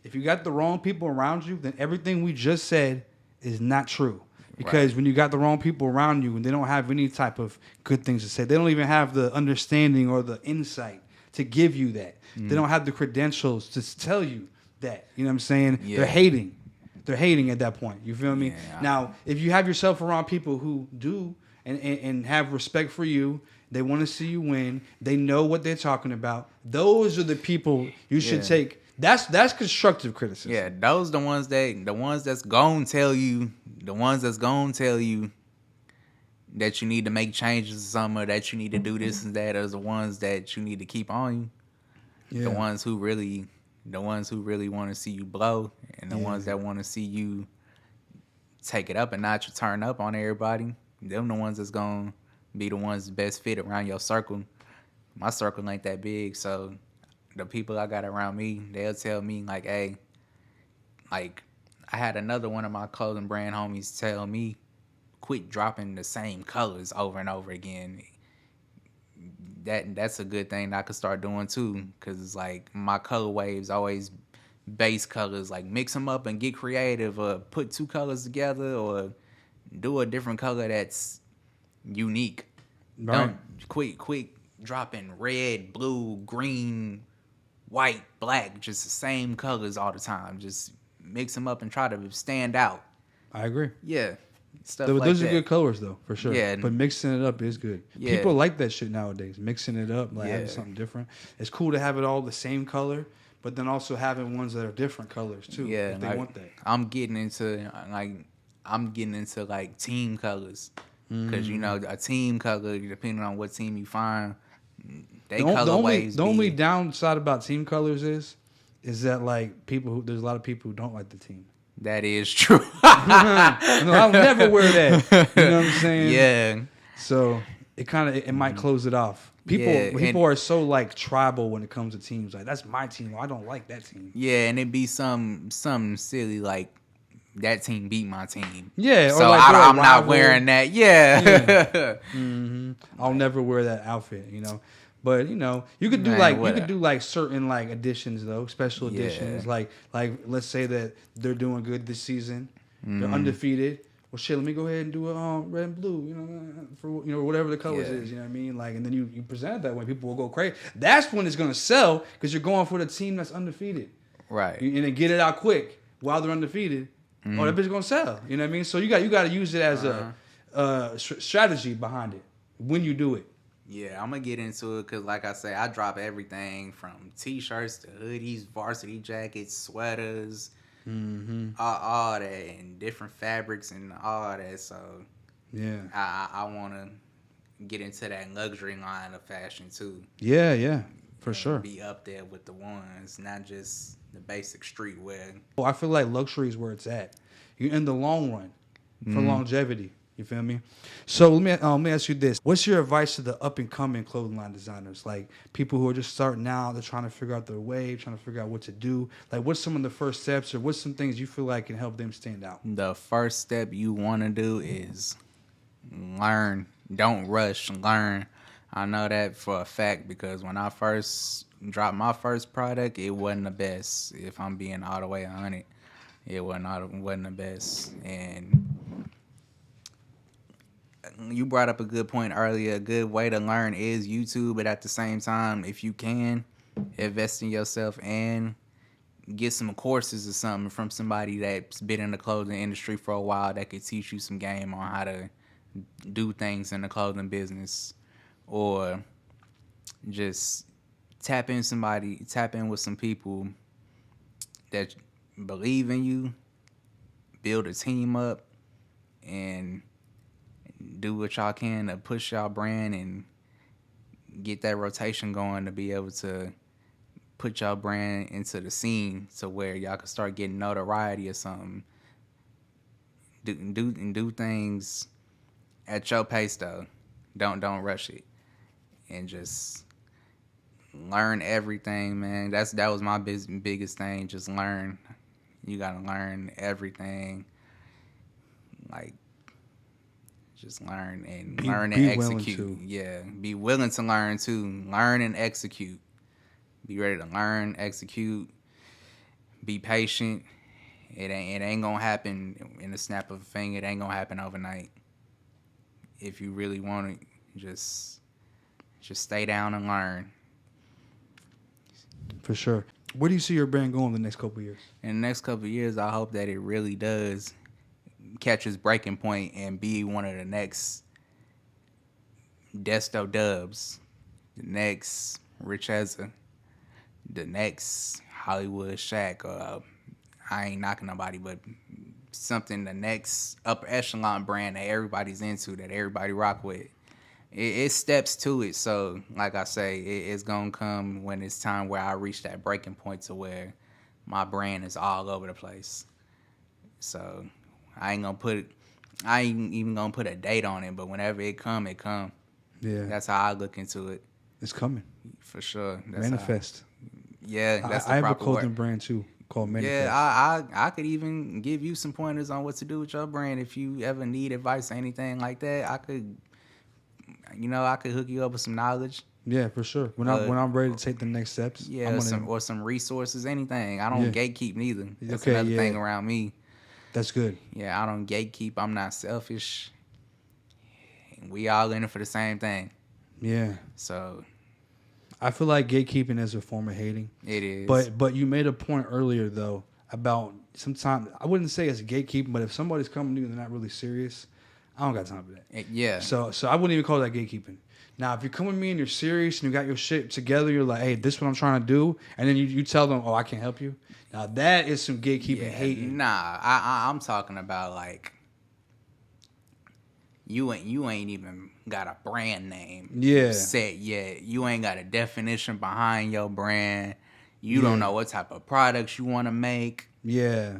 If you got the wrong people around you, then everything we just said is not true. Because when you got the wrong people around you and they don't have any type of good things to say, they don't even have the understanding or the insight to give you that. They don't have the credentials to tell you that. You know what I'm saying? Yeah. They're hating. They're hating at that point. You feel me? Yeah. Now, if you have yourself around people who do and have respect for you, they want to see you win, they know what they're talking about, those are the people you should take. That's constructive criticism. Yeah, those the ones that's gonna tell you that you need to make changes or something, or that you need to do this and that, are the ones that you need to keep on you. Yeah. The ones who really want to see you blow, and the ones that want to see you take it up a notch or turn up on everybody. Them the ones that's gonna be the ones best fit around your circle. My circle ain't that big, so the people I got around me, they'll tell me like, hey, like I had another one of my clothing brand homies tell me, quit dropping the same colors over and over again. That's a good thing that I could start doing too, because it's like my color waves always base colors, like mix them up and get creative, or put two colors together, or do a different color that's unique. Right. Don't quit dropping red, blue, green, white, black, just the same colors all the time. Just mix them up and try to stand out. I agree. Yeah. Stuff Those like are that. good colors, though, for sure. Yeah. But mixing it up is good. Yeah. People like that shit nowadays. Mixing it up, like having something different. It's cool to have it all the same color, but then also having ones that are different colors too. Yeah, if they like, want that. I'm getting into team colors, because you know a team color, depending on what team you find, they color waves. The only downside about team colors is that like there's a lot of people who don't like the team. That is true. No, I'll never wear that. You know what I'm saying? Yeah. So it might close it off. People are so like tribal when it comes to teams. Like, that's my team. I don't like that team. Yeah, and it'd be some silly like that team beat my team. Yeah, so or like I'm not wearing that. Yeah. I'll never wear that outfit. You know. But you know, you could do like certain like additions though, special additions. Like let's say that they're doing good this season, they're undefeated. Well, shit, let me go ahead and do a red and blue, you know, for whatever the colors is, you know what I mean? Like, and then you present it that way, people will go crazy. That's when it's gonna sell, because you're going for the team that's undefeated, right? And then get it out quick while they're undefeated. Oh, that bitch gonna sell. You know what I mean? So you got to use it as a strategy behind it when you do it. Yeah, I'm going to get into it because, like I say, I drop everything from T-shirts to hoodies, varsity jackets, sweaters, all that, and different fabrics and all that. So, yeah, I want to get into that luxury line of fashion, too. Yeah, for sure. Be up there with the ones, not just the basic streetwear. Well, I feel like luxury is where it's at. You're in the long run for longevity. You feel me? So let me ask you this: what's your advice to the up and coming clothing line designers, like people who are just starting out, they're trying to figure out their way, trying to figure out what to do? Like, what's some of the first steps, or what's some things you feel like can help them stand out? The first step you want to do is learn. Don't rush. Learn. I know that for a fact, because when I first dropped my first product, it wasn't the best. If I'm being all the way 100, it wasn't the best. And you brought up a good point earlier. A good way to learn is YouTube, but at the same time, if you can, invest in yourself and get some courses or something from somebody that's been in the clothing industry for a while that could teach you some game on how to do things in the clothing business, or just tap in with some people that believe in you, build a team up, and do what y'all can to push y'all brand and get that rotation going, to be able to put y'all brand into the scene to where y'all can start getting notoriety or something. Do things at your pace though. Don't rush it, and just learn everything, man. That was my biggest thing. Just learn. You gotta learn everything. Like, just learn and execute. Yeah, be willing to learn too. Learn and execute. Be ready to learn, execute. Be patient. It ain't gonna happen in a snap of a finger. It ain't gonna happen overnight. If you really want it, just stay down and learn. For sure. Where do you see your brand going in the next couple of years? In the next couple of years, I hope that it really does catch its breaking point and be one of the next Desto Dubs, the next Rich Ezza, the next Hollywood Shaq. I ain't knocking nobody, but something, the next upper echelon brand that everybody's into, that everybody rock with. It steps to it. So, like I say, it's going to come when it's time where I reach that breaking point to where my brand is all over the place. So, I ain't even going to put a date on it, but whenever it come, it come. Yeah. That's how I look into it. It's coming. For sure. That's Manifest. That's the I have a proper clothing word. Brand too called Manifest. Yeah, I could even give you some pointers on what to do with your brand. If you ever need advice or anything like that, I could hook you up with some knowledge. Yeah, for sure. When I'm ready to take the next steps. Yeah, or some resources, anything. I don't gatekeep neither. That's Okay, another thing around me. That's good. Yeah, I don't gatekeep. I'm not selfish. We all in it for the same thing. Yeah. So I feel like gatekeeping is a form of hating. it is. But you made a point earlier though about sometimes I wouldn't say it's gatekeeping, but if somebody's coming to you and they're not really serious, I don't got time for that. Yeah. So I wouldn't even call that gatekeeping. Now, if you come with me and you're serious and you got your shit together, you're like, hey, this is what I'm trying to do, and then you tell them, oh, I can't help you. Now that is some gatekeeping hating. Nah, I'm talking about like you ain't even got a brand name set yet. You ain't got a definition behind your brand. You don't know what type of products you want to make. Yeah.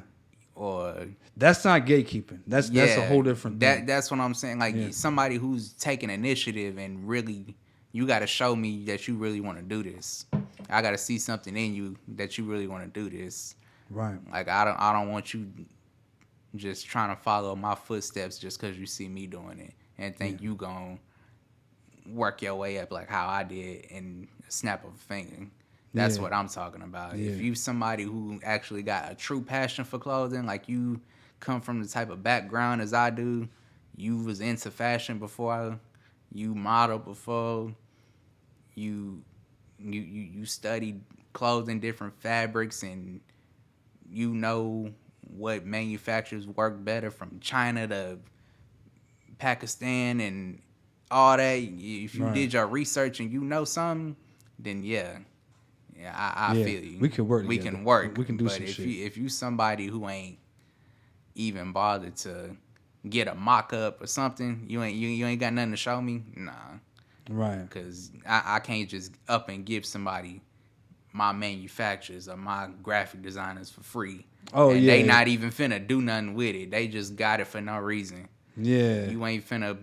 Or that's not gatekeeping. That's a whole different thing. That's what I'm saying. Like somebody who's taking initiative and really, you got to show me that you really want to do this. I got to see something in you that you really want to do this. Right. Like I don't want you just trying to follow my footsteps just because you see me doing it and think you gon' work your way up like how I did in a snap of a finger. That's what I'm talking about. Yeah. If you somebody who actually got a true passion for clothing, like you come from the type of background as I do, you was into fashion before, you modeled before, you studied clothing, different fabrics, and you know what manufacturers work better from China to Pakistan and all that. If you did your research and you know something, then I feel you. We can work. We can work. We can do but some shit. If you somebody who ain't even bothered to get a mock up or something, you ain't got nothing to show me. Nah. Right. Because I can't just up and give somebody my manufacturers or my graphic designers for free. Oh, and yeah. they not even finna do nothing with it. They just got it for no reason. Yeah. You ain't finna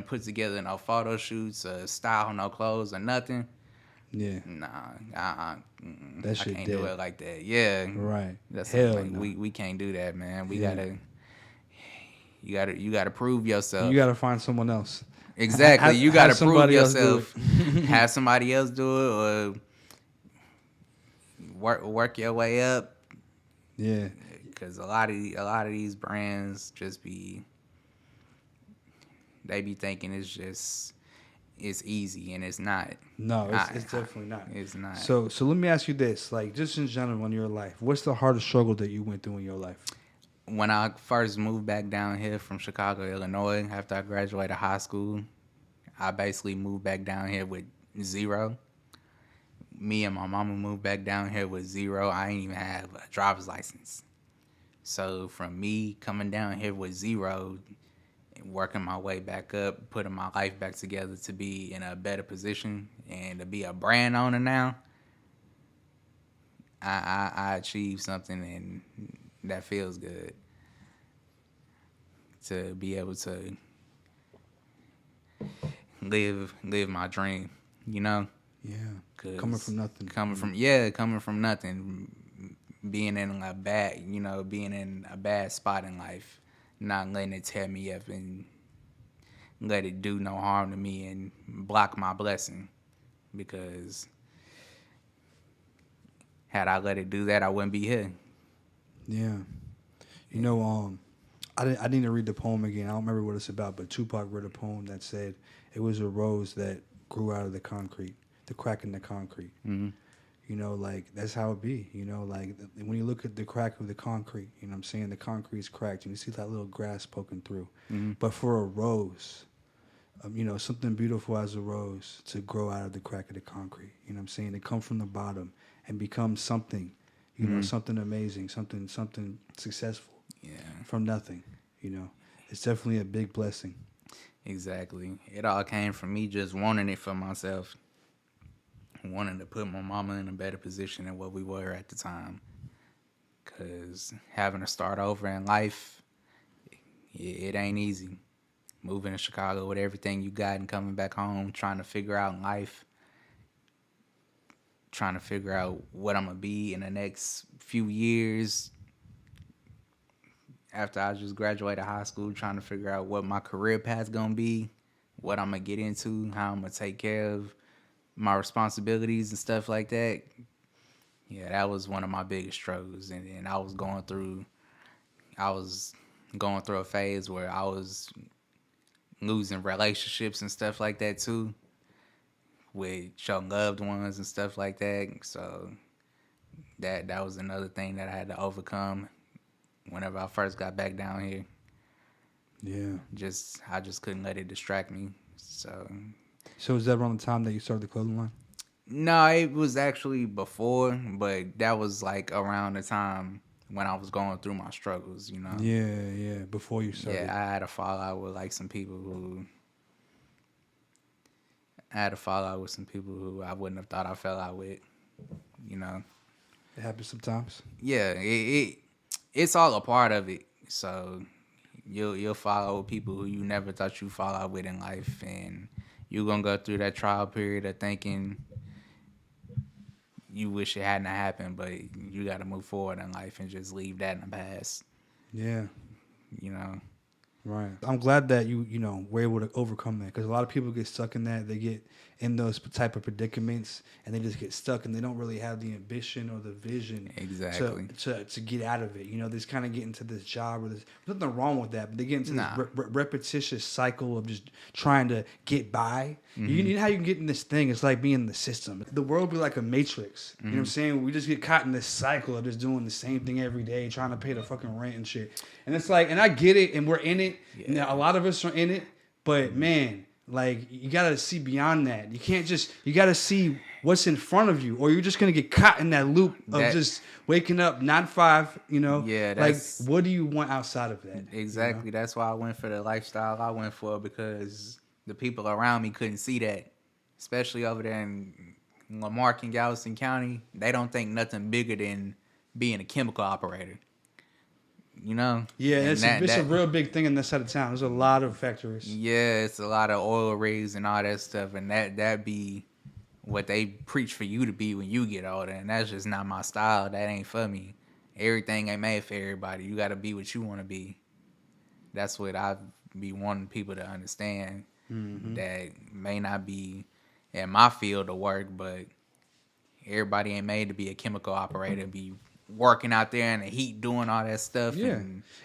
put together no photo shoots, style no clothes or nothing. Yeah. Nah, that shit I can't dead. do it like that. Yeah. Right. That's Hell like no. we can't do that, man. You gotta prove yourself. You gotta find someone else. Exactly. You gotta prove yourself. Have somebody else do it or work your way up. Yeah. Because a lot of these brands just be thinking it's easy, and it's not. No, it's definitely not. It's not. So let me ask you this, like just in general in your life, what's the hardest struggle that you went through in your life? When I first moved back down here from Chicago, Illinois, after I graduated high school, I basically moved back down here with zero. Me and my mama moved back down here with zero. I ain't even have a driver's license. So from me coming down here with zero, working my way back up, putting my life back together to be in a better position and to be a brand owner now, I achieved something, and that feels good to be able to live my dream, you know? Yeah. Coming from nothing. Coming from nothing. Being in a bad spot in life. Not letting it tear me up and let it do no harm to me and block my blessing. Because Had I let it do that, I wouldn't be here. Yeah. You know, I need to read the poem again. I don't remember what it's about, but Tupac wrote a poem that said it was a rose that grew out of the concrete, the crack in the concrete. Mm-hmm. You know, like, that's how it be. You know, like, when you look at the crack of the concrete, you know what I'm saying? The concrete's cracked, and you see that little grass poking through. Mm-hmm. But for a rose, you know, something beautiful as a rose to grow out of the crack of the concrete, you know what I'm saying? To come from the bottom and become something, you know, something amazing, something successful. Yeah. From nothing, you know. It's definitely a big blessing. Exactly. It all came from me just wanting it for myself. Wanting to put my mama in a better position than what we were at the time. Because having to start over in life, it ain't easy. Moving to Chicago with everything you got and coming back home, trying to figure out life. Trying to figure out what I'm going to be in the next few years. After I just graduated high school, trying to figure out what my career path's going to be, what I'm going to get into, how I'm going to take care of my responsibilities and stuff like that. Yeah, that was one of my biggest struggles. And I was going through a phase where I was losing relationships and stuff like that too, with your loved ones and stuff like that. So that was another thing that I had to overcome whenever I first got back down here. Yeah. I just couldn't let it distract me. So was that around the time that you started the clothing line? No, it was actually before, but that was like around the time when I was going through my struggles, you know? Yeah, before you started. Yeah, I had a fallout with like some people who I wouldn't have thought I fell out with, you know? It happens sometimes. Yeah, it's all a part of it. So you'll follow people who you never thought you'd fall out with in life, and you're going to go through that trial period of thinking you wish it hadn't happened, but you got to move forward in life and just leave that in the past. Yeah. You know? Right. I'm glad that you were able to overcome that, because a lot of people get stuck in that. They get in those type of predicaments and they just get stuck, and they don't really have the ambition or the vision to get out of it. You know, they just kind of get into this job, or there's nothing wrong with that, but they get into this repetitious cycle of just trying to get by. Mm-hmm. You know how you can get in this thing? It's like being in the system. The world be like a matrix. Mm-hmm. You know what I'm saying? We just get caught in this cycle of just doing the same thing every day, trying to pay the fucking rent and shit. And it's like, and I get it, and we're in it. Yeah. Now, a lot of us are in it, but man, like, you gotta see beyond that. You gotta see what's in front of you, or you're just gonna get caught in that loop of just waking up 9 to 5, you know? Yeah, like, what do you want outside of that? Exactly. You know? That's why I went for the lifestyle I went for, because the people around me couldn't see that. Especially over there in Lamarck and Galveston County, they don't think nothing bigger than being a chemical operator. You know? Yeah, it's a real big thing in this side of town. There's a lot of factories. Yeah, it's a lot of oil rigs and all that stuff, and that be what they preach for you to be when you get older, and that's just not my style. That ain't for me. Everything ain't made for everybody. You got to be what you want to be. That's what I be wanting people to understand. Mm-hmm. That may not be in my field of work, but everybody ain't made to be a chemical operator, be working out there in the heat, doing all that stuff. Yeah.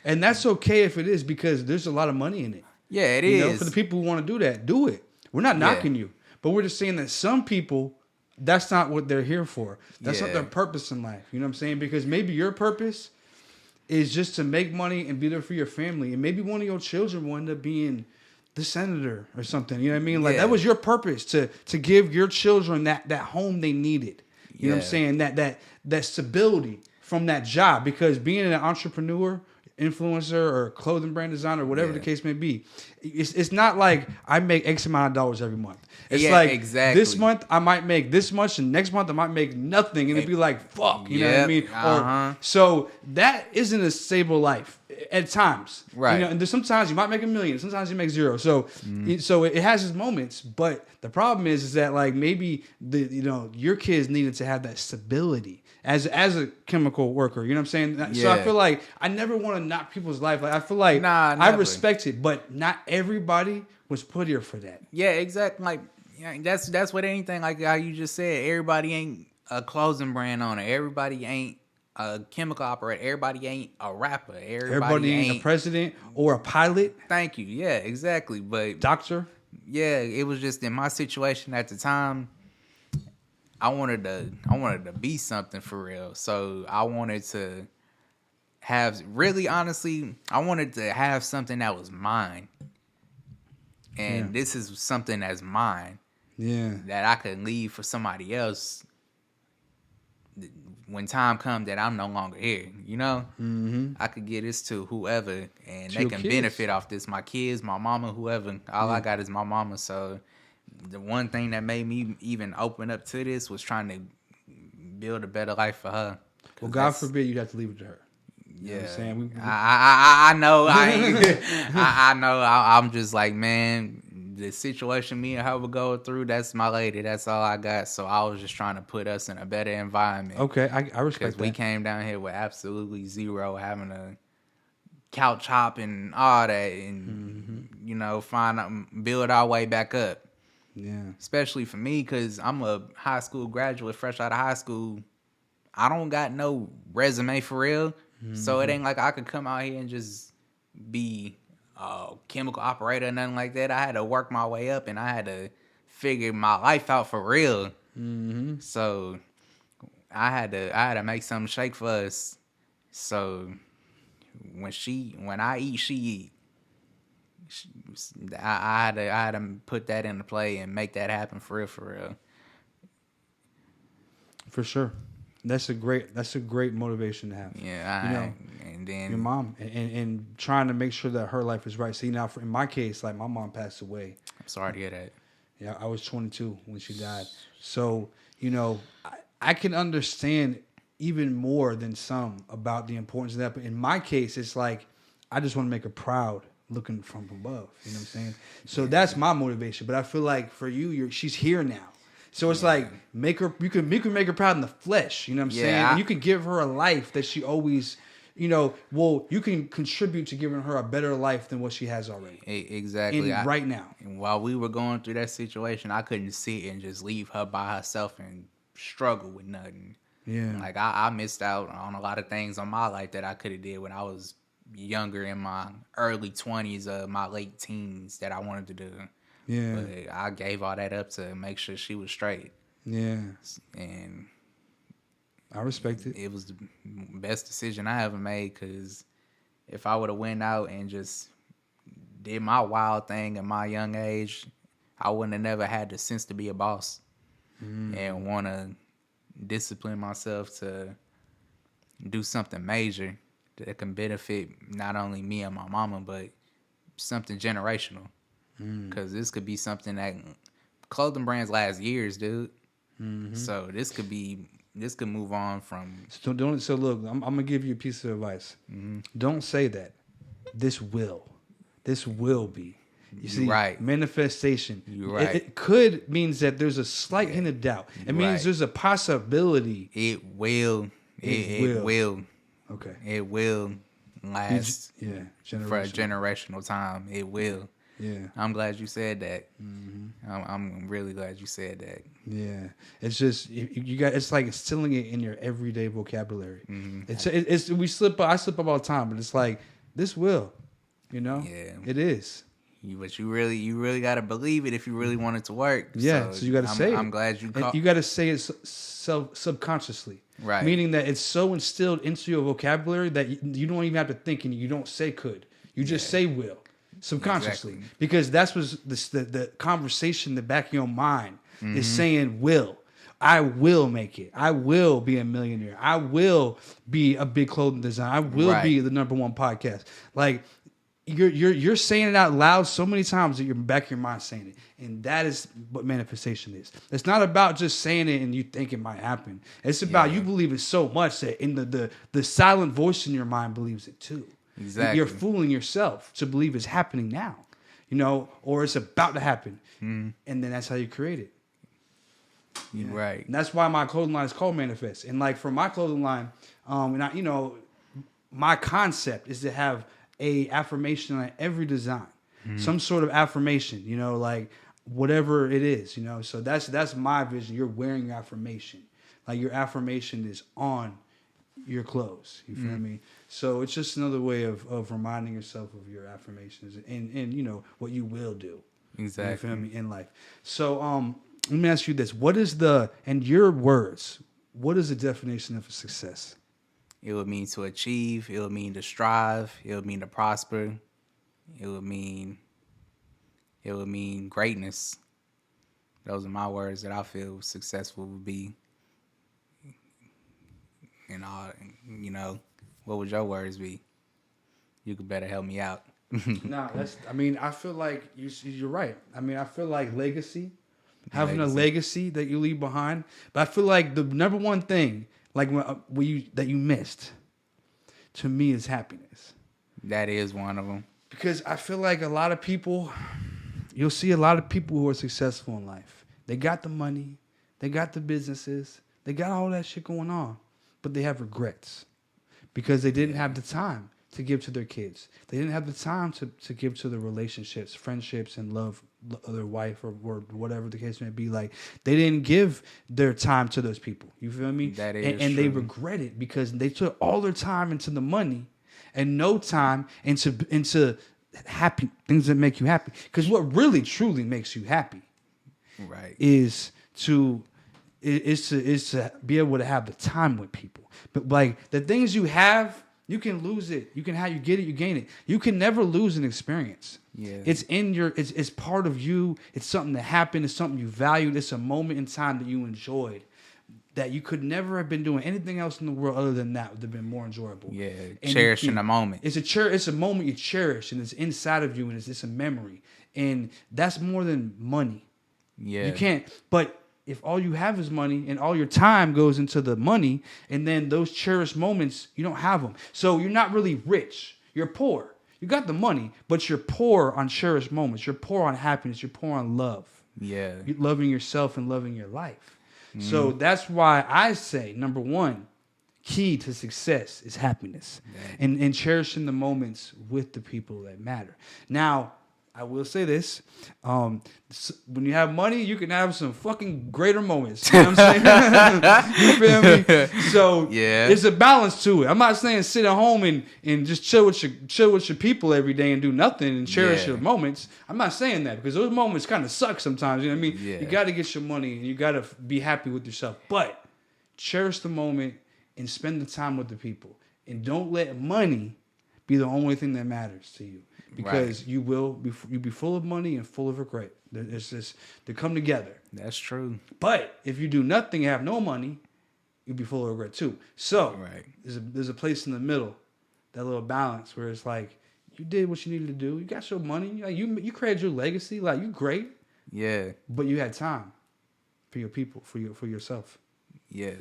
And that's okay if it is, because there's a lot of money in it. Yeah, it is. You know, for the people who want to do that, do it. We're not knocking you, but we're just saying that some people, that's not what they're here for. That's not their purpose in life. You know what I'm saying? Because maybe your purpose is just to make money and be there for your family. And maybe one of your children will end up being the senator or something. You know what I mean? Like, that was your purpose, to give your children that home they needed. You know what I'm saying? That stability from that job, because being an entrepreneur, influencer, or clothing brand designer, whatever the case may be, it's not like I make X amount of dollars every month. It's like this month I might make this much, and next month I might make nothing, and it'd be like, fuck, you know what I mean? Or, so that isn't a stable life at times, right? You know, and there's sometimes you might make $1 million, sometimes you make zero. So, so it has its moments, but the problem is that, like, maybe your kids needed to have that stability as a chemical worker. You know what I'm saying? Yeah. So I feel like I never want to knock people's life. Like, I feel like I respect it, but not everybody was put here for that. Yeah, exactly. Like, that's what anything, like how you just said, everybody ain't a clothing brand owner. Everybody ain't a chemical operator. Everybody ain't a rapper. Everybody ain't a president or a pilot. Thank you. Yeah, exactly. But doctor. Yeah, it was just in my situation at the time. I wanted to be something for real. So I wanted to have, really honestly, I wanted to have something that was mine. And this is something that's mine. Yeah. That I could leave for somebody else when time comes that I'm no longer here, you know? Mm-hmm. I could get this to whoever and to they can kids. benefit off this. My kids, my mama, whoever. All I got is my mama. So the one thing that made me even open up to this was trying to build a better life for her. Well, God forbid you'd have to leave it to her. You know what I'm saying? I know. I know. I'm just like, man, the situation me and her would go through, that's my lady. That's all I got. So I was just trying to put us in a better environment. Okay, I respect that. Because we came down here with absolutely zero, having a couch hop and all that, and you know, build our way back up. Yeah. Especially for me, because I'm a high school graduate, fresh out of high school. I don't got no resume for real. So it ain't like I could come out here and just be a chemical operator or nothing like that. I had to work my way up and I had to figure my life out for real. So I had to make something shake for us. So when I eat, she eat. I had to put that into play and make that happen for real. For sure. That's a great motivation to have. Yeah, and then your mom and trying to make sure that her life is right. See, now in my case, like my mom passed away. I'm sorry to hear that. Yeah, I was 22 when she died. So, you know, I can understand even more than some about the importance of that. But in my case, it's like I just want to make her proud looking from above. You know what I'm saying? So that's my motivation. But I feel like for you, she's here now. So it's like you can make her proud in the flesh, you know what I'm saying? And you can give her a life that she always, you know, you can contribute to giving her a better life than what she has already. Exactly. Right now. And while we were going through that situation, I couldn't sit and just leave her by herself and struggle with nothing. Yeah. Like I missed out on a lot of things on my life that I could have did when I was younger, in my early 20s, my late teens, that I wanted to do. Yeah. But I gave all that up to make sure she was straight. Yeah. And I respect it. It was the best decision I ever made, because if I would have went out and just did my wild thing at my young age, I wouldn't have never had the sense to be a boss and want to discipline myself to do something major that can benefit not only me and my mama, but something generational. Because this could be something that clothing brands last years, dude. So this could move on from. So look, I'm gonna give you a piece of advice. Don't say that. This will be. You see, manifestation. You're right. It could means that there's a slight hint of doubt. It means there's a possibility. It will. It will. Okay. It will last. For a generational time. It will. Yeah, I'm glad you said that. I'm really glad you said that. Yeah, it's just you got. It's like instilling it in your everyday vocabulary. It's I slip up all the time, but it's like this will, you know. Yeah, it is. But you really got to believe it if you really want it to work. Yeah, so you got to say it. I'm glad you. You got to say it subconsciously. Right. Meaning that it's so instilled into your vocabulary that you don't even have to think, and you don't say could. You just say will. Subconsciously, because that's what the conversation in the back of your mind is saying. I will make it. I will be a millionaire. I will be a big clothing designer. I will be the #1 podcast. Like you're saying it out loud so many times that you're back of your mind saying it, and that is what manifestation is. It's not about just saying it and you think it might happen. It's about you believe it so much that in the silent voice in your mind believes it too. Exactly. You're fooling yourself to believe it's happening now, you know, or it's about to happen. And then that's how you create it. Right. And that's why my clothing line is called Manifest. And like for my clothing line, my concept is to have a affirmation on every design, some sort of affirmation, you know, like whatever it is, you know. So that's my vision. You're wearing your affirmation. Like your affirmation is on your clothes. You feel me? So it's just another way of reminding yourself of your affirmations and you know what you will do. Exactly. You feel me? In life. So let me ask you this: what is in your words? What is the definition of success? It would mean to achieve. It would mean to strive. It would mean to prosper. It would mean greatness. Those are my words that I feel successful would be. And all, you know, what would your words be? You could better help me out. Nah, I feel like you're right. I mean, I feel like having a legacy that you leave behind. But I feel like the number one thing, like that you missed, to me, is happiness. That is one of them. Because I feel like a lot of people, you'll see a lot of people who are successful in life. They got the money, they got the businesses, they got all that shit going on, but they have regrets because they didn't have the time to give to their kids. They didn't have the time to give to the relationships, friendships, and love their wife or whatever the case may be. Like, they didn't give their time to those people. You feel me? That is and they regret it because they took all their time into the money and no time into happy things that make you happy. Because what really truly makes you happy, right, is to be able to have the time with people. But like the things you have, you can lose it. You get it, you gain it. You can never lose an experience. Yeah. It's it's part of you. It's something that happened. It's something you valued. It's a moment in time that you enjoyed that you could never have been doing anything else in the world other than that would have been more enjoyable. Yeah, cherishing the moment. It's a moment you cherish, and it's inside of you, and it's a memory. And that's more than money. Yeah. You can't, but if all you have is money and all your time goes into the money, and then those cherished moments, you don't have them. So you're not really rich. You're poor. You got the money, but you're poor on cherished moments. You're poor on happiness. You're poor on love. Yeah. You're loving yourself and loving your life. So that's why I say, number one, key to success is happiness and cherishing the moments with the people that matter. Now, I will say this. When you have money, you can have some fucking greater moments. You know what I'm saying? You feel me? So there's a balance to it. I'm not saying sit at home and just chill with your people every day and do nothing and cherish your moments. I'm not saying that because those moments kind of suck sometimes. You know what I mean? Yeah. You got to get your money and you got to be happy with yourself. But cherish the moment and spend the time with the people. And don't let money be the only thing that matters to you. Because you'll be full of money and full of regret. It's just, they come together. That's true. But if you do nothing and have no money, you'll be full of regret too. So there's a place in the middle, that little balance where it's like you did what you needed to do. You got your money. Like you created your legacy. Like you great. Yeah. But you had time for your people, for yourself. Yeah.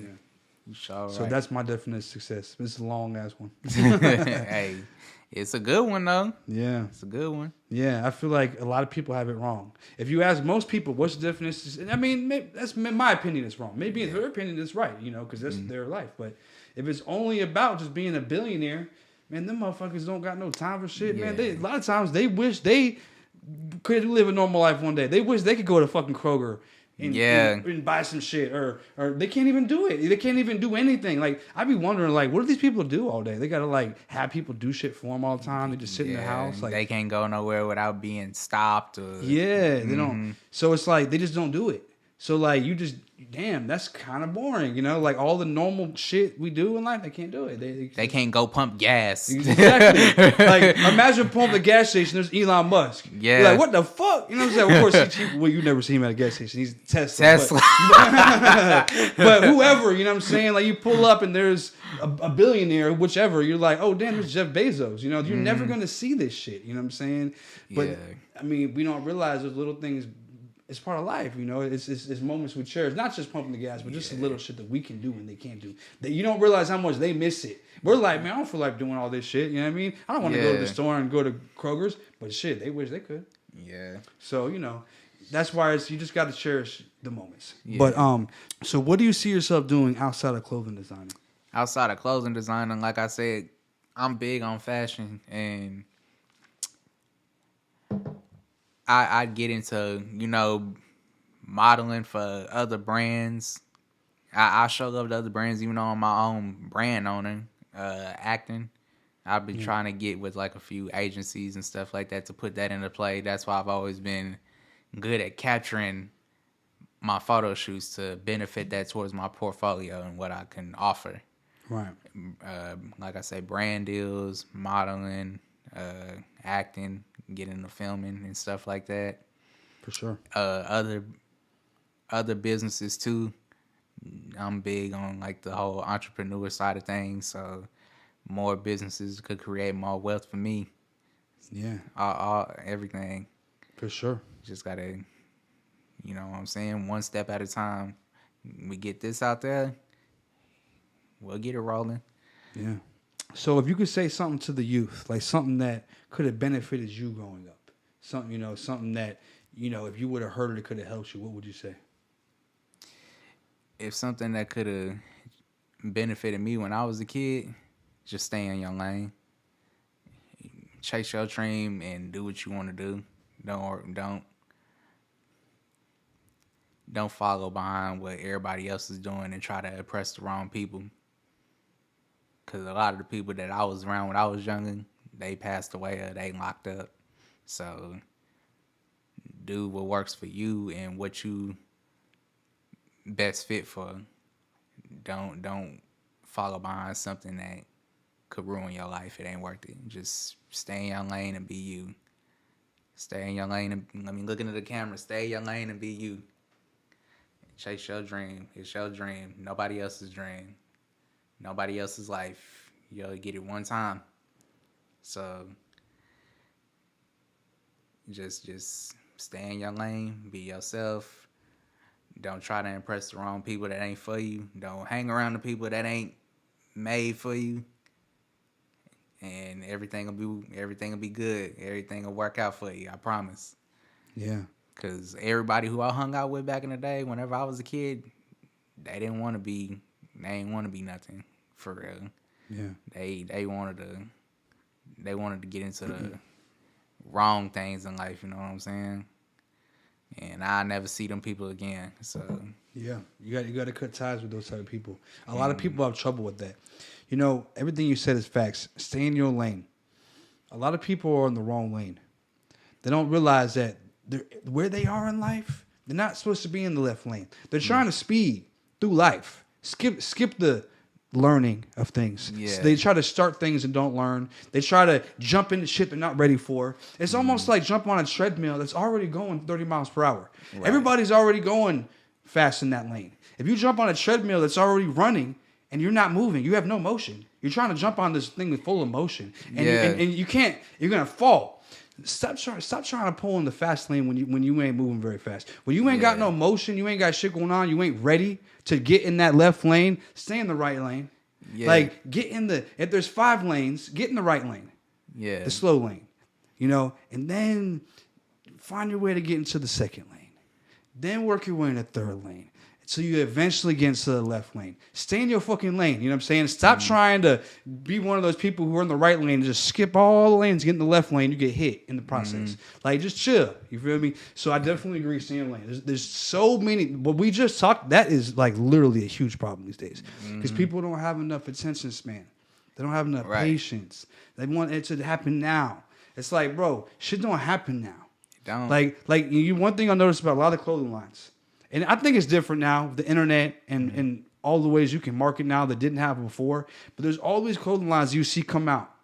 Sure, so that's my definition of success. This is a long ass one. Hey, it's a good one though. Yeah, it's a good one. Yeah, I feel like a lot of people have it wrong. If you ask most people, what's the definition? I mean, that's my opinion. It's wrong. Maybe in their opinion, it's right. You know, because that's their life. But if it's only about just being a billionaire, man, them motherfuckers don't got no time for shit, man. A lot of times they wish they could live a normal life one day. They wish they could go to fucking Kroger and buy some shit, or they can't even do it. They can't even do anything. Like, I be wondering, like, what do these people do all day? They gotta like have people do shit for them all the time. They just sit in their house. Like, they can't go nowhere without being stopped. Or, they don't. So it's like they just don't do it. So like damn, that's kind of boring, you know? Like all the normal shit we do in life, they can't do it. They can't go pump gas. Exactly. Like imagine pulling the gas station. There's Elon Musk. Yeah. You're like, what the fuck? You know what I'm saying? Of course, you never see him at a gas station. He's Tesla. But whoever, you know what I'm saying? Like you pull up and there's a billionaire, whichever. You're like, oh damn, there's Jeff Bezos. You know, you're never gonna see this shit. You know what I'm saying? But I mean, we don't realize those little things. It's part of life, you know. It's moments we cherish, not just pumping the gas, but just the little shit that we can do and they can't do. That you don't realize how much they miss it. We're like, man, I don't feel like doing all this shit. You know what I mean? I don't want to go to the store and go to Kroger's, but shit, they wish they could. Yeah. So you know, that's why you just got to cherish the moments. Yeah. But so what do you see yourself doing outside of clothing designing? Outside of clothing designing, like I said, I'm big on fashion and I'd get into, you know, modeling for other brands I show love to other brands, even though I'm my own brand owner, acting. I've been trying to get with like a few agencies and stuff like that to put that into play. That's why I've always been good at capturing my photo shoots to benefit that towards my portfolio and what I can offer. Right. Like I say, brand deals, modeling, acting, getting into filming and stuff like that. For sure. Other businesses too. I'm big on like the whole entrepreneur side of things, so more businesses could create more wealth for me. Yeah. Everything. For sure. Just gotta, you know what I'm saying, one step at a time. We get this out there, we'll get it rolling. Yeah. So if you could say something to the youth, like something that could have benefited you growing up, something that, if you would have heard it could have helped you, what would you say? If something that could have benefited me when I was a kid, just stay in your lane. Chase your dream and do what you want to do. Don't follow behind what everybody else is doing and try to impress the wrong people. Because a lot of the people that I was around when I was younger, they passed away or they locked up. So do what works for you and what you best fit for. Don't follow behind something that could ruin your life. It ain't worth it. Just stay in your lane and be you. Stay in your lane and look into the camera. Stay in your lane and be you. Chase your dream. It's your dream. Nobody else's dream. Nobody else's life. You only get it one time. So just stay in your lane. Be yourself. Don't try to impress the wrong people that ain't for you. Don't hang around the people that ain't made for you. And everything will be good. Everything will work out for you. I promise. Yeah. Cause everybody who I hung out with back in the day, whenever I was a kid, they ain't want to be nothing for real. Yeah. They wanted to get into the wrong things in life. You know what I'm saying? And I never see them people again. So yeah, you got to cut ties with those type of people. A lot of people have trouble with that. Everything you said is facts. Stay in your lane. A lot of people are in the wrong lane. They don't realize that where they are in life, they're not supposed to be in the left lane. They're trying to speed through life. Skip the learning of things. Yeah. So they try to start things and don't learn. They try to jump into shit they're not ready for. It's almost like jump on a treadmill that's already going 30 miles per hour. Right. Everybody's already going fast in that lane. If you jump on a treadmill that's already running and you're not moving, you have no motion. You're trying to jump on this thing with full of motion. And, and you can't, you're going to fall. Stop trying to pull in the fast lane when you ain't moving very fast. When you ain't got no motion, you ain't got shit going on, you ain't ready to get in that left lane, stay in the right lane. Yeah. Like if there's 5 lanes, get in the right lane. Yeah. The slow lane. And then find your way to get into the second lane. Then work your way in the third lane. So you eventually get into the left lane. Stay in your fucking lane. You know what I'm saying? Stop trying to be one of those people who are in the right lane and just skip all the lanes, get in the left lane, you get hit in the process. Like, just chill. You feel me? So I definitely agree, stay in the lane. There's so many. What we just talked, that is like literally a huge problem these days. Because people don't have enough attention span. They don't have enough patience. They want it to happen now. It's like, bro, shit don't happen now. It don't. Like one thing I noticed about a lot of clothing lines. And I think it's different now, the internet and all the ways you can market now that didn't happen before. But there's always clothing lines you see come out.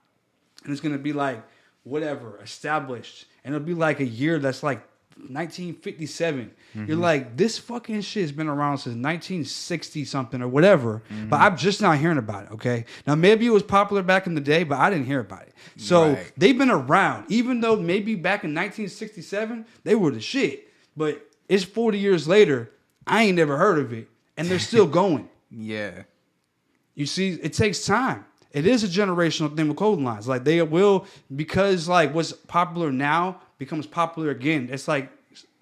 And it's going to be like, whatever, established. And it'll be like a year that's like 1957. You're like, this fucking shit has been around since 1960 something or whatever. But I'm just not hearing about it, okay? Now, maybe it was popular back in the day, but I didn't hear about it. So they've been around. Even though maybe back in 1967, they were the shit. But it's 40 years later, I ain't never heard of it, and they're still going. Yeah. You see, it takes time. It is a generational thing with clothing lines. Like, they will, because, like, what's popular now becomes popular again. It's like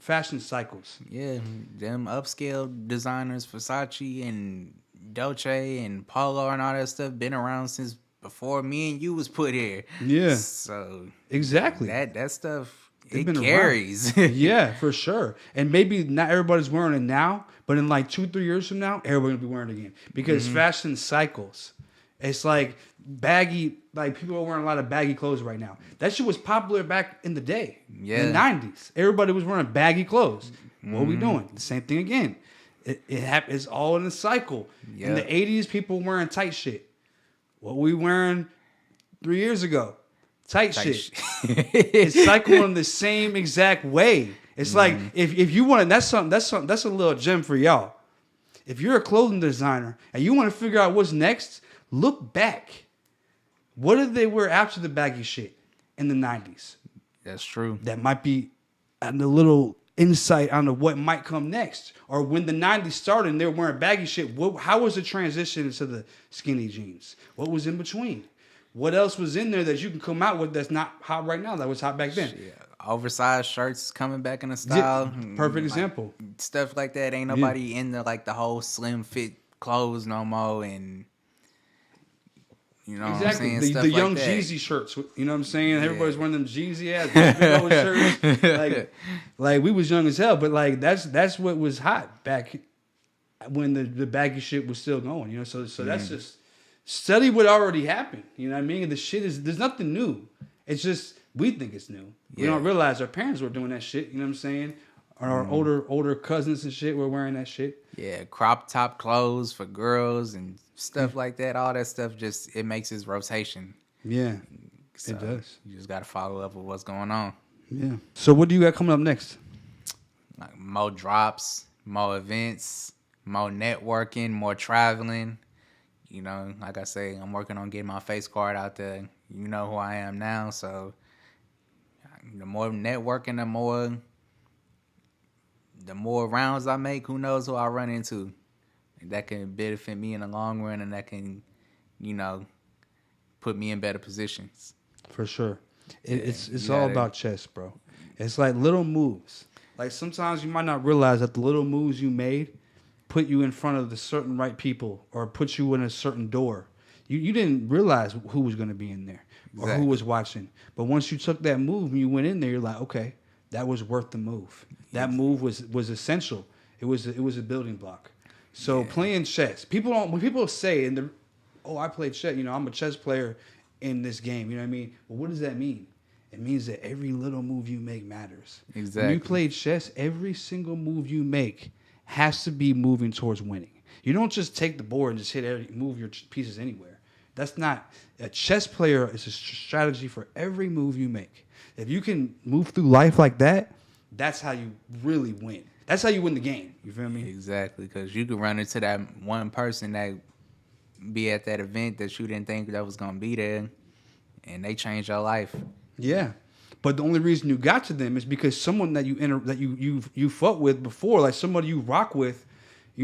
fashion cycles. Yeah, them upscale designers, Versace and Dolce and Polo and all that stuff, been around since before me and you was put here. Yeah. So exactly. That stuff it carries. Yeah, for sure. And maybe not everybody's wearing it now, but in like 2-3 years from now, everybody's gonna be wearing it again because fashion cycles. It's like baggy, like people are wearing a lot of baggy clothes right now. That shit was popular back in the day, in the 90s. Everybody was wearing baggy clothes. What are we doing? The same thing again. It's all in a cycle. Yep. In the 80s, people were wearing tight shit. What were we wearing 3 years ago? Tight shit. It's cycling the same exact way. It's like if you want to, that's a little gem for y'all. If you're a clothing designer and you want to figure out what's next, look back. What did they wear after the baggy shit in the 90s? That's true. That might be a little insight on what might come next. Or when the 90s started and they were wearing baggy shit, how was the transition into the skinny jeans? What was in between? What else was in there that you can come out with that's not hot right now that was hot back then? Yeah. Oversized shirts coming back in a style. Yeah, perfect example. Stuff like that. Ain't nobody in the like the whole slim fit clothes no more, and you know exactly. what I'm saying? The young like Jeezy shirts. You know what I'm saying? Yeah. Everybody's wearing them Jeezy ass big old shirts. Like we was young as hell, but like that's what was hot back when the baggy shit was still going. You know, so that's just study what already happened. You know what I mean? The shit there's nothing new. It's just we think it's new. We don't realize our parents were doing that shit. You know what I'm saying? Our older cousins and shit were wearing that shit. Yeah, crop top clothes for girls and stuff like that. All that stuff it makes its rotation. Yeah, so it does. You just got to follow up with what's going on. Yeah. So what do you got coming up next? Like more drops, more events, more networking, more traveling. You know, like I say, I'm working on getting my face card out there. You know who I am now, so the more networking, the more rounds I make, who knows who I run into. That can benefit me in the long run, and that can, you know, put me in better positions. For sure. It's all about chess, bro. It's like little moves. Like sometimes you might not realize that the little moves you made put you in front of the certain right people or put you in a certain door. You didn't realize who was going to be in there or who was watching. But once you took that move and you went in there, you're like, okay, that was worth the move. That move was essential. It was a building block. So playing chess, when people say I played chess, you know, I'm a chess player in this game. You know what I mean? Well, what does that mean? It means that every little move you make matters. Exactly. When you play chess, every single move you make has to be moving towards winning. You don't just take the board and just move your pieces anywhere. That's not a chess player. It's a strategy for every move you make. If you can move through life like that, that's how you really win. That's how you win the game. You feel me? Exactly, because you could run into that one person that be at that event that you didn't think that was gonna be there, and they changed your life. Yeah, but the only reason you got to them is because someone that you fought with before, like somebody you rock with,